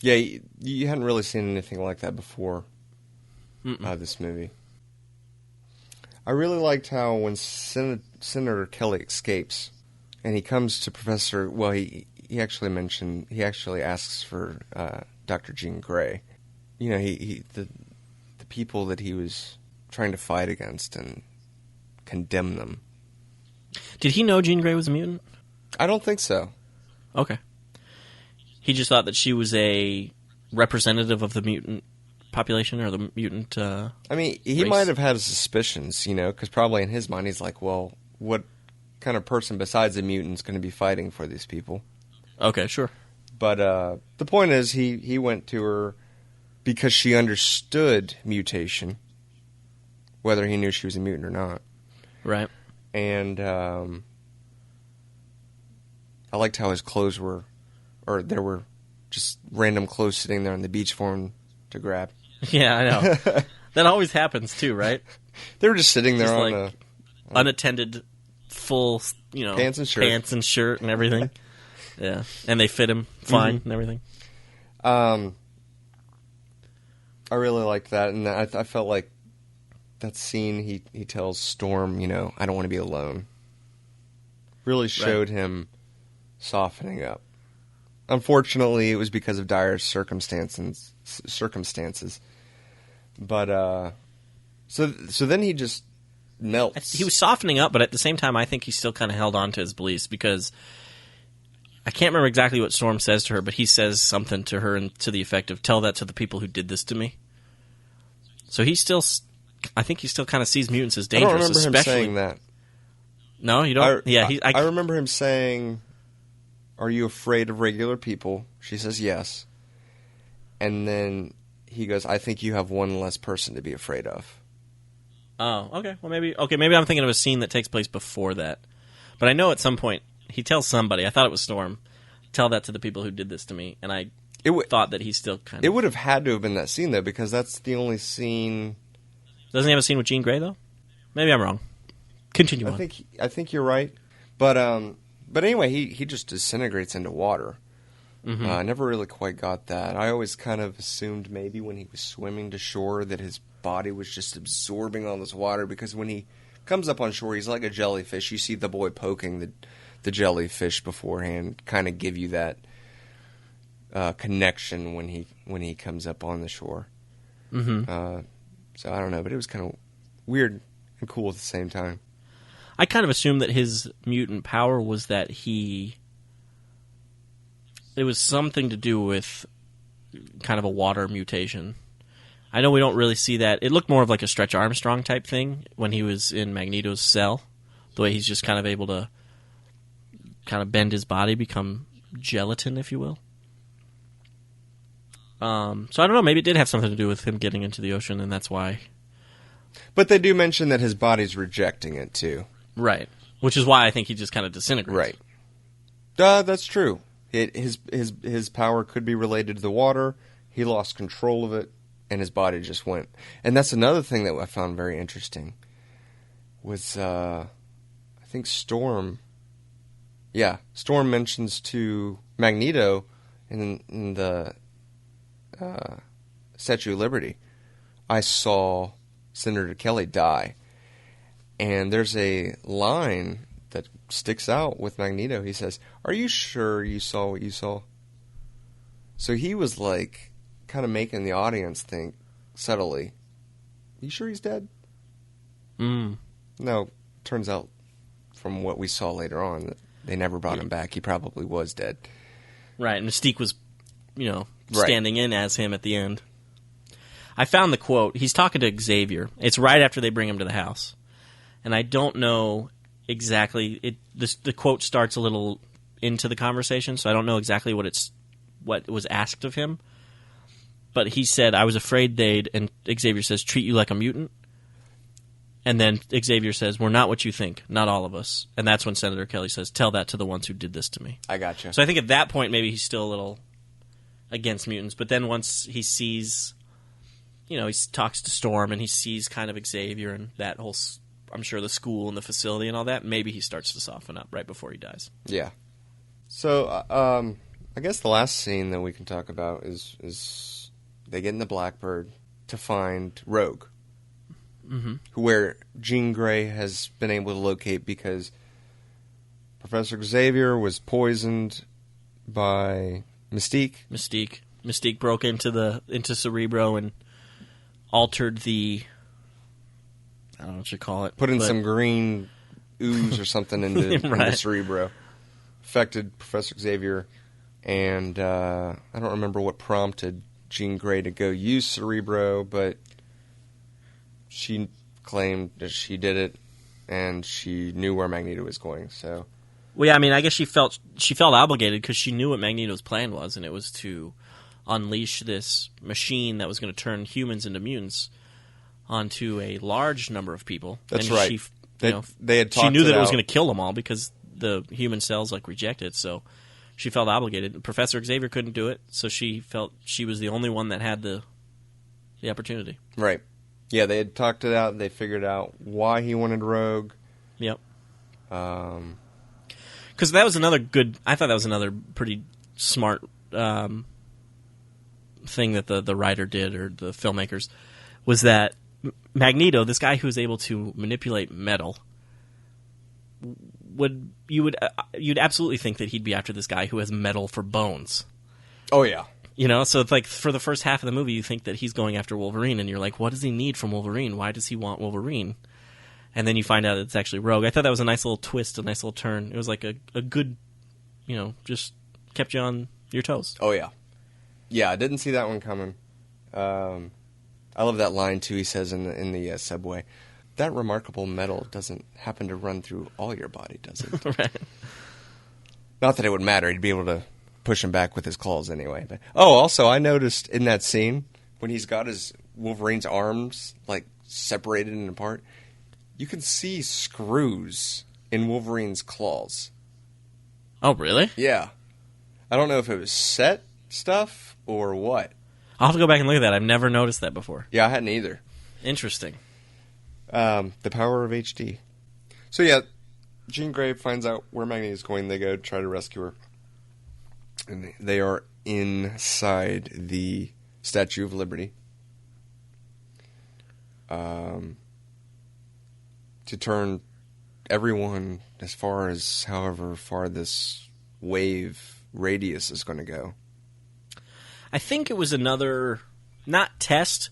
Yeah, you hadn't really seen anything like that before this movie. I really liked how when Senator Kelly escapes and he comes to Professor, well, he actually asks for Dr. Jean Grey. The people that he was trying to fight against and condemn them. Did he know Jean Grey was a mutant? I don't think so. Okay. He just thought that she was a representative of the mutant population or the mutant he race. might have had suspicions, because probably in his mind he's like, well, what kind of person besides a mutant is going to be fighting for these people. Okay, sure. But the point is, he went to her because she understood mutation, whether he knew she was a mutant or not. Right. And I liked how his clothes were, or there were just random clothes sitting there on the beach for him to grab. Yeah, I know. That always happens too, right? They were just sitting there Just on like unattended, full, pants and shirt and everything. Yeah, and they fit him fine and everything. I really liked that, and I felt like that scene he tells Storm, I don't want to be alone. Really showed him softening up. Unfortunately, it was because of dire circumstances. But so then he just melts. He was softening up, but at the same time, I think he still kind of held on to his beliefs because I can't remember exactly what Storm says to her, but he says something to her to the effect of, "Tell that to the people who did this to me." So I think he still kind of sees mutants as dangerous. I don't remember especially... him saying that. No, you don't? I remember him saying, "Are you afraid of regular people?" She says yes. And then he goes, "I think you have one less person to be afraid of." Oh, okay. Well, maybe I'm thinking of a scene that takes place before that. But I know at some point he tells somebody, I thought it was Storm, "Tell that to the people who did this to me." And I thought that he still kind of... It would have had to have been that scene, though, because that's the only scene... Doesn't he have a scene with Jean Grey, though? Maybe I'm wrong. Continue on. I think you're right. But anyway, he just disintegrates into water. Mm-hmm. I never really quite got that. I always kind of assumed maybe when he was swimming to shore that his body was just absorbing all this water, because when he comes up on shore, he's like a jellyfish. You see the boy poking the jellyfish beforehand, kind of give you that connection when he comes up on the shore. Mm-hmm. So I don't know, but it was kind of weird and cool at the same time. I kind of assumed that his mutant power was that it was something to do with kind of a water mutation. I know we don't really see that. It looked more of like a Stretch Armstrong type thing when he was in Magneto's cell. The way he's just kind of able to kind of bend his body, become gelatin, if you will. So I don't know. Maybe it did have something to do with him getting into the ocean, and that's why. But they do mention that his body's rejecting it, too. Right. Which is why I think he just kind of disintegrates. Right. That's true. His power could be related to the water. He lost control of it, and his body just went. And that's another thing that I found very interesting. Was I think Storm. Yeah, Storm mentions to Magneto in the Statue of Liberty, "I saw Senator Kelly die." And there's a line that sticks out with Magneto. He says, "Are you sure you saw what you saw?" So he was like kind of making the audience think subtly, "You sure he's dead?" No, turns out from what we saw later on that they never brought him back. He probably was dead. Right, and Mystique was, standing in as him at the end. I found the quote. He's talking to Xavier. It's right after they bring him to the house. And I don't know exactly... The quote starts a little into the conversation, so I don't know exactly what was asked of him. But he said, "I was afraid they'd..." And Xavier says, "Treat you like a mutant?" And then Xavier says, "We're not what you think. Not all of us." And that's when Senator Kelly says, "Tell that to the ones who did this to me." I gotcha. So I think at that point, maybe he's still a little against mutants. But then once he sees... he talks to Storm and he sees kind of Xavier and that whole... I'm sure the school and the facility and all that, maybe he starts to soften up right before he dies. Yeah. So, I guess the last scene that we can talk about is they get in the Blackbird to find Rogue. Mm-hmm. Where Jean Grey has been able to locate because Professor Xavier was poisoned by Mystique. Mystique broke into Cerebro and altered the... I don't know what you call it. Put in some green ooze or something into Cerebro. Affected Professor Xavier. And I don't remember what prompted Jean Grey to go use Cerebro, but she claimed that she did it. and she knew where Magneto was going. So, well, yeah, I mean, I guess she felt obligated because she knew what Magneto's plan was, and it was to unleash this machine that was going to turn humans into mutants onto a large number of people. That's and right. They had talked she knew that it was out. going to kill them all because the human cells reject it. So she felt obligated. Professor Xavier couldn't do it, so she felt she was the only one that had the opportunity. Right. Yeah, they had talked it out. They figured out why he wanted Rogue. Yep. Because that was another good. I thought that was another pretty smart thing that the writer did, or the filmmakers, was that Magneto, this guy who was able to manipulate metal, you'd absolutely think that he'd be after this guy who has metal for bones. Oh yeah. You know, so it's like for the first half of the movie, you think that he's going after Wolverine, and you're like, what does he need from Wolverine? Why does he want Wolverine? And then you find out it's actually Rogue. I thought that was a nice little twist, a nice little turn. It was like a good, just kept you on your toes. Oh yeah. Yeah, I didn't see that one coming. I love that line too. He says in the subway, "That remarkable metal doesn't happen to run through all your body, does it?" Right. Not that it would matter. He'd be able to push him back with his claws anyway. But also I noticed in that scene when he's got his Wolverine's arms separated and apart, you can see screws in Wolverine's claws. Oh, really? Yeah. I don't know if it was set stuff or what. I'll have to go back and look at that. I've never noticed that before. Yeah, I hadn't either. Interesting. The power of HD. So yeah, Jean Grey finds out where Magneto's going. They go try to rescue her. And they are inside the Statue of Liberty. To turn everyone as far as however far this wave radius is going to go. I think it was another, not test,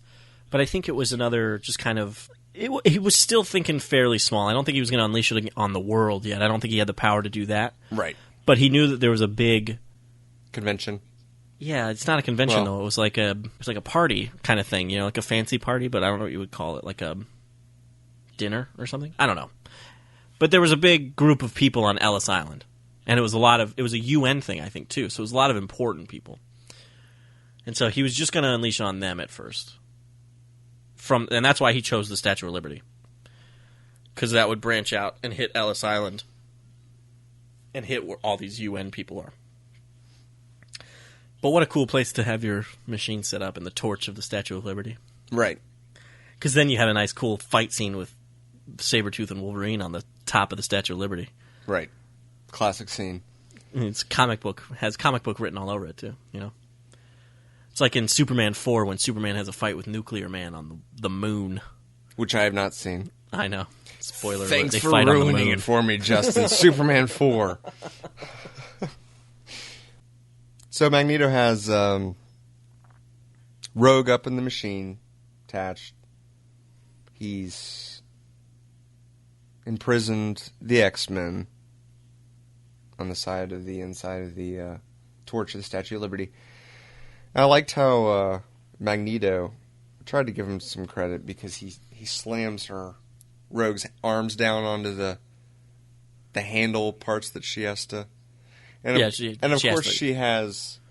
but I think it was another just kind of, he was still thinking fairly small. I don't think he was going to unleash it on the world yet. I don't think he had the power to do that. Right. But he knew that there was a big... Convention? Yeah, it's not a convention, though. It was like a party kind of thing, like a fancy party, but I don't know what you would call it, like a dinner or something? I don't know. But there was a big group of people on Ellis Island. And it was a UN thing, I think, too. So it was a lot of important people. And so he was just going to unleash on them at first. And that's why he chose the Statue of Liberty. Because that would branch out and hit Ellis Island. And hit where all these UN people are. But what a cool place to have your machine set up in the torch of the Statue of Liberty. Right. Because then you have a nice, cool fight scene with Sabretooth and Wolverine on the top of the Statue of Liberty. Right. Classic scene. And it's has comic book written all over it, too, It's like in Superman 4 when Superman has a fight with Nuclear Man on the moon. Which I have not seen. I know. Spoiler Thanks alert. They for fight ruining on the moon. it for me, Justin. Superman 4. So Magneto has Rogue up in the machine, attached. He's imprisoned the X-Men on the inside of the torch of the Statue of Liberty. And I liked how Magneto, I tried to give him some credit because he slams Rogue's arms down onto the handle parts that she has to. And Yeah, of course she has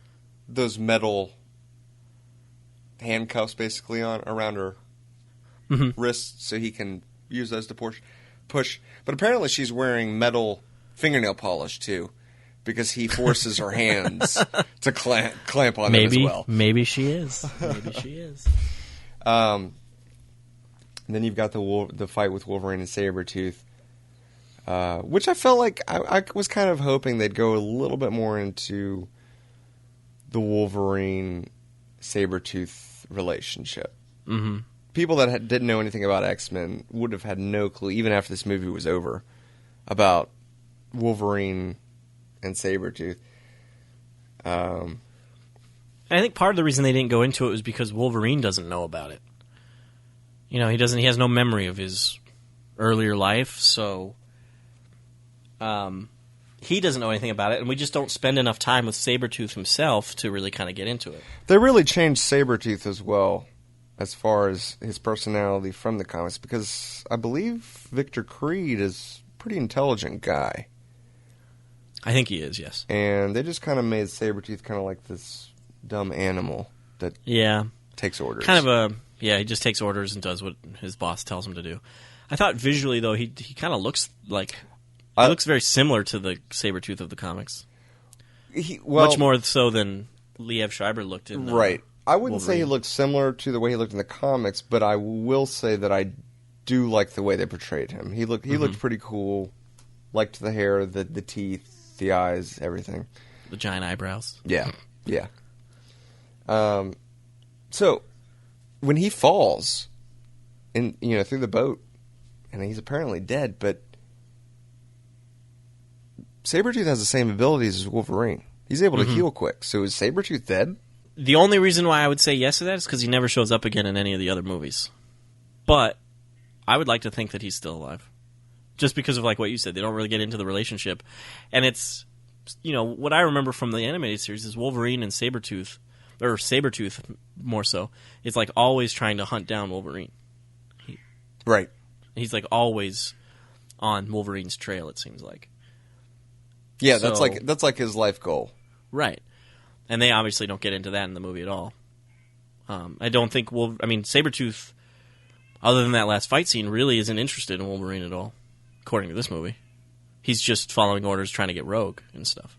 those metal handcuffs basically around her wrists, so he can use those to push. But apparently she's wearing metal fingernail polish too, because he forces her hands to clamp on them as well. Maybe she is. Maybe she is. And then you've got the fight with Wolverine and Sabretooth, which I felt like I was kind of hoping they'd go a little bit more into the Wolverine-Sabretooth relationship. Mm-hmm. People that didn't know anything about X-Men would have had no clue, even after this movie was over, about Wolverine and Sabretooth. I think part of the reason they didn't go into it was because Wolverine doesn't know about it. He has no memory of his earlier life, so he doesn't know anything about it, and we just don't spend enough time with Sabretooth himself to really kind of get into it. They really changed Sabretooth as well as far as his personality from the comics, because I believe Victor Creed is a pretty intelligent guy. I think he is, yes. And they just kind of made Sabretooth kind of like this dumb animal that takes orders. He just takes orders and does what his boss tells him to do. I thought visually, though, he kind of looks like... He looks very similar to the Sabretooth of the comics. Much more so than Liev Schreiber looked in Right. I wouldn't Wolverine. say he looks similar to the way he looked in the comics, but I will say that I do like the way they portrayed him. He looked pretty cool. Liked the hair, the teeth, the eyes, everything. The giant eyebrows. Yeah. So when he falls through the boat, and he's apparently dead, but Sabretooth has the same abilities as Wolverine. He's able to heal quick. So is Sabretooth dead? The only reason why I would say yes to that is because he never shows up again in any of the other movies. But I would like to think that he's still alive. Just because of like what you said. They don't really get into the relationship. And it's, what I remember from the animated series is Wolverine and Sabretooth, or Sabretooth more so, is like always trying to hunt down Wolverine. Right. He's like always on Wolverine's trail, it seems like. Yeah, that's like his life goal. Right. And they obviously don't get into that in the movie at all. I don't think Sabretooth, other than that last fight scene, really isn't interested in Wolverine at all, according to this movie. He's just following orders, trying to get rogue and stuff.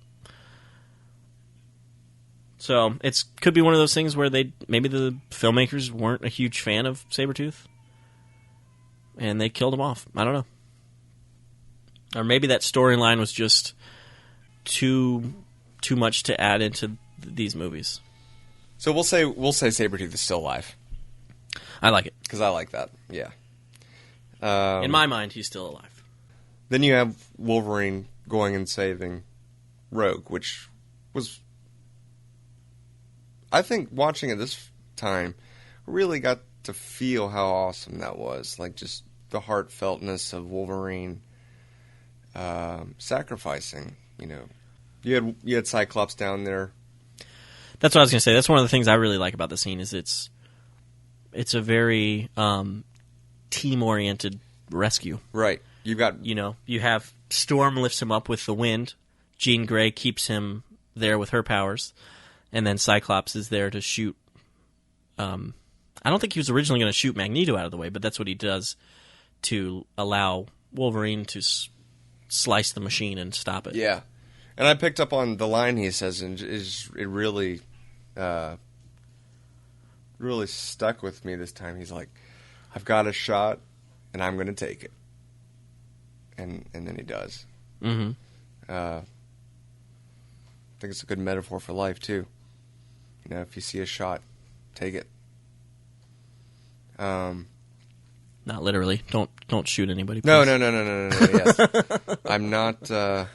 So it could be one of those things where maybe the filmmakers weren't a huge fan of Sabretooth, and they killed him off. I don't know. Or maybe that storyline was just too much to add into these movies. So we'll say Sabretooth is still alive. I like it. Because I like that, yeah. In my mind, he's still alive. Then you have Wolverine going and saving Rogue, which was... I think watching it this time, really got to feel how awesome that was. Like, just the heartfeltness of Wolverine sacrificing, You had Cyclops down there. That's what I was going to say. That's one of the things I really like about the scene is it's a very team-oriented rescue. Right. You've got... you have Storm lifts him up with the wind. Jean Grey keeps him there with her powers. And then Cyclops is there to shoot... I don't think he was originally going to shoot Magneto out of the way, but that's what he does to allow Wolverine to slice the machine and stop it. Yeah. And I picked up on the line he says, and it really, really stuck with me this time. He's like, "I've got a shot, and I'm going to take it," and then he does. Mm-hmm. I think it's a good metaphor for life too. If you see a shot, take it. Not literally. Don't shoot anybody. Please. No. Yes, I'm not.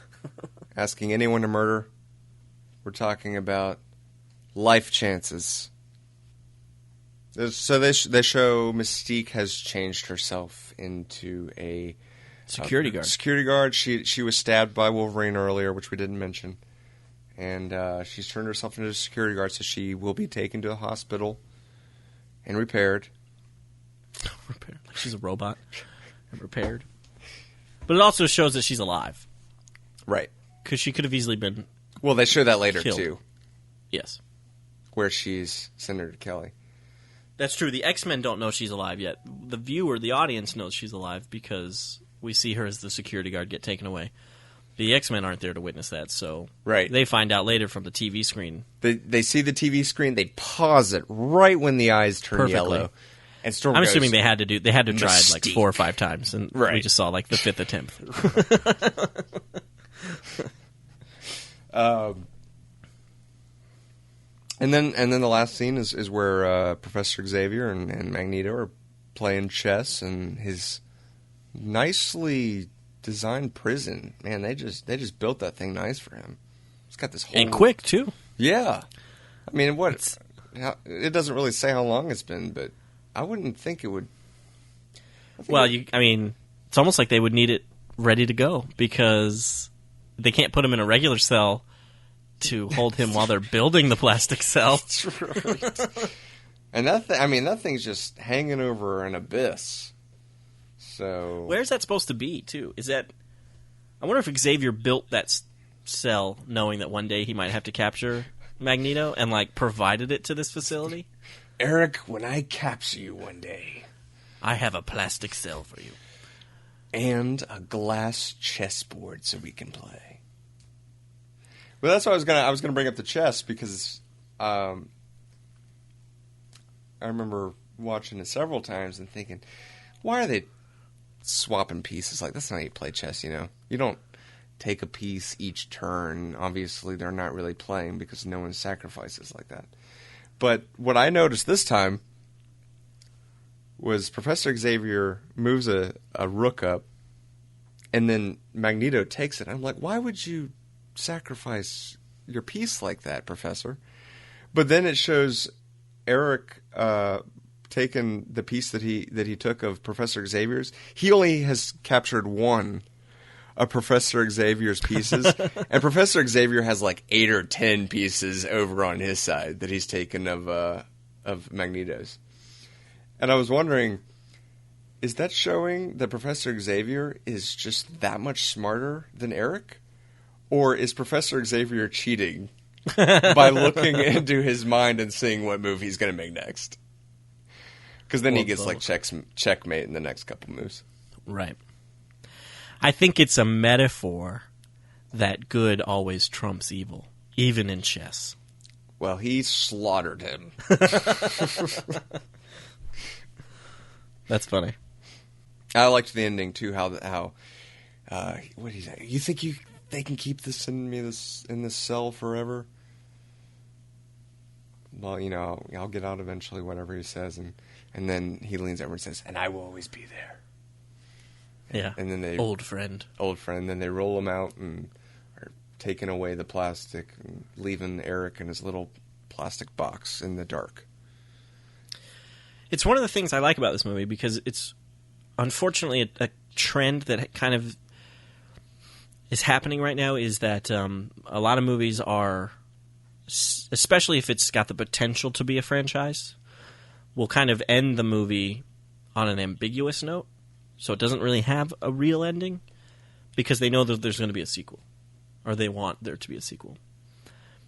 Asking anyone to murder. We're talking about life chances. So they show Mystique has changed herself into a security guard. Security guard. She was stabbed by Wolverine earlier, which we didn't mention, and she's turned herself into a security guard. So she will be taken to a hospital and repaired. Repaired, like she's a robot. And repaired. But it also shows that she's alive. Right. Because she could have easily been Well, they show that later, killed. too. Yes. Where she's Senator Kelly. That's true. The X-Men don't know she's alive yet. The viewer, the audience, knows she's alive because we see her as the security guard get taken away. The X-Men aren't there to witness that, so right. They find out later from the TV screen. They see the TV screen, they pause it right when the eyes turn Perfectly. yellow. And Storm I'm goes, assuming they had to try it like Mystique. 4 or 5 times, and Right. we just saw like the 5th attempt. And then the last scene is where Professor Xavier and Magneto are playing chess, and his nicely designed prison. Man, they just built that thing nice for him. It's got this whole And quick too. Yeah, I mean, it doesn't really say how long it's been, but I wouldn't think it would. It's almost like they would need it ready to go because they can't put him in a regular cell to hold him while they're building the plastic cell. That's right. And that thing's just hanging over an abyss. So where's that supposed to be, too? Is that... I wonder if Xavier built that cell knowing that one day he might have to capture Magneto and, like, provided it to this facility. Eric, when I capture you one day... I have a plastic cell for you. And a glass chessboard so we can play. Well, that's what I was gonna bring up the chess because I remember watching it several times and thinking, why are they swapping pieces? Like, that's not how you play chess, you know? You don't take a piece each turn. Obviously, they're not really playing because no one sacrifices like that. But what I noticed this time was Professor Xavier moves a rook up, and then Magneto takes it. I'm like, why would you sacrifice your piece like that, Professor? But then it shows Eric taking the piece that he took of Professor Xavier's. He only has captured one of Professor Xavier's pieces, and Professor Xavier has like 8 or 10 pieces over on his side that he's taken of Magneto's. And I was wondering, is that showing that Professor Xavier is just that much smarter than Eric? Or is Professor Xavier cheating by looking into his mind and seeing what move he's going to make next? Because then he gets like checkmate in the next couple moves. Right. I think it's a metaphor that good always trumps evil, even in chess. Well, he slaughtered him. That's funny. I liked the ending too. How what he say? You think they can keep this in this cell forever? Well, you know, I'll get out eventually. Whatever he says, and then he leans over and says, "And I will always be there." Yeah. And then old friend. Then they roll him out and are taking away the plastic and leaving Eric in his little plastic box in the dark. It's one of the things I like about this movie because it's unfortunately a trend that kind of is happening right now is that a lot of movies are, especially if it's got the potential to be a franchise, will kind of end the movie on an ambiguous note. So it doesn't really have a real ending because they know that there's going to be a sequel, or they want there to be a sequel.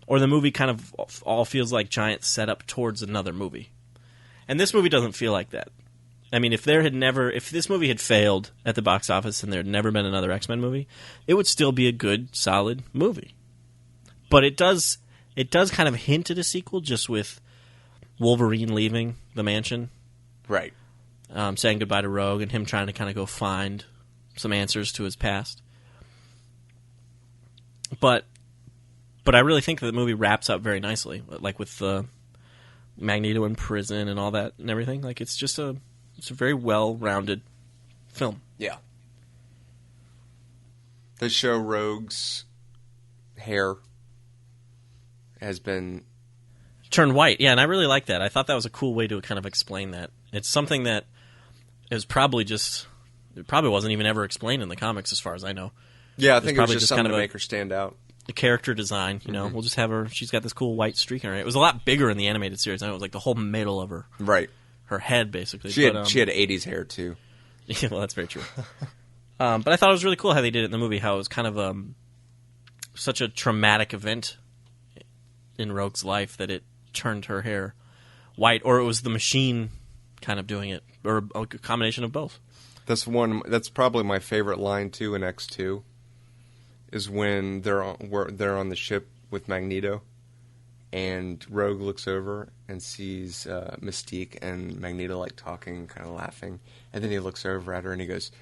Or the movie kind of all feels like giant setup towards another movie. And this movie doesn't feel like that. I mean, if this movie had failed at the box office and there had never been another X-Men movie, it would still be a good, solid movie. But it does kind of hint at a sequel just with Wolverine leaving the mansion. Right. Saying goodbye to Rogue and him trying to kind of go find some answers to his past. But I really think that the movie wraps up very nicely, like with Magneto in prison and all that and everything. Like it's a very well-rounded film. Yeah. They show Rogue's hair has been turned white. Yeah, and I really like that. I thought that was a cool way to kind of explain that. It's something that is probably it probably wasn't even ever explained in the comics as far as I know. Yeah, I think it was just something to make her stand out. The character design, you know, we'll just have her. She's got this cool white streak on her. It was a lot bigger in the animated series. I know it was like the whole middle of her, her head basically. She had 80s hair too. Yeah, well, that's very true. But I thought it was really cool how they did it in the movie. How it was kind of such a traumatic event in Rogue's life that it turned her hair white, or it was the machine kind of doing it, or a combination of both. That's probably my favorite line too in X2. Is when they're on the ship with Magneto, and Rogue looks over and sees Mystique and Magneto like talking, kind of laughing, and then he looks over at her and he goes,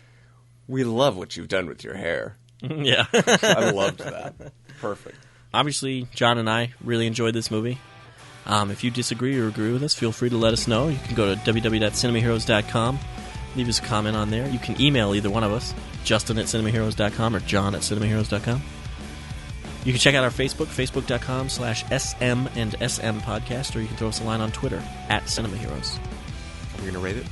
"We love what you've done with your hair." Yeah, I loved that. Perfect. Obviously, John and I really enjoyed this movie. If you disagree or agree with us, feel free to let us know. You can go to www.cinemaheroes.com. Leave us a comment on there. You can email either one of us, Justin at cinemaheroes.com or John at cinemaheroes.com. You can check out our Facebook, facebook.com/SM and SM podcast, or you can throw us a line on Twitter at cinemaheroes. Are we going to rate it?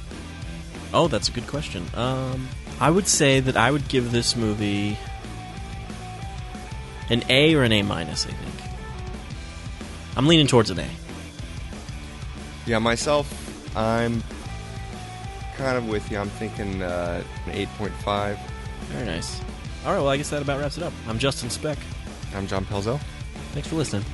Oh, that's a good question. I would say that I would give this movie an A or an A-, I think. I'm leaning towards an A. Yeah, myself, I'm kind of with you. I'm thinking an 8.5. Very nice. All right, well, I guess that about wraps it up. I'm Justin Speck. I'm John Pelzel. Thanks for listening.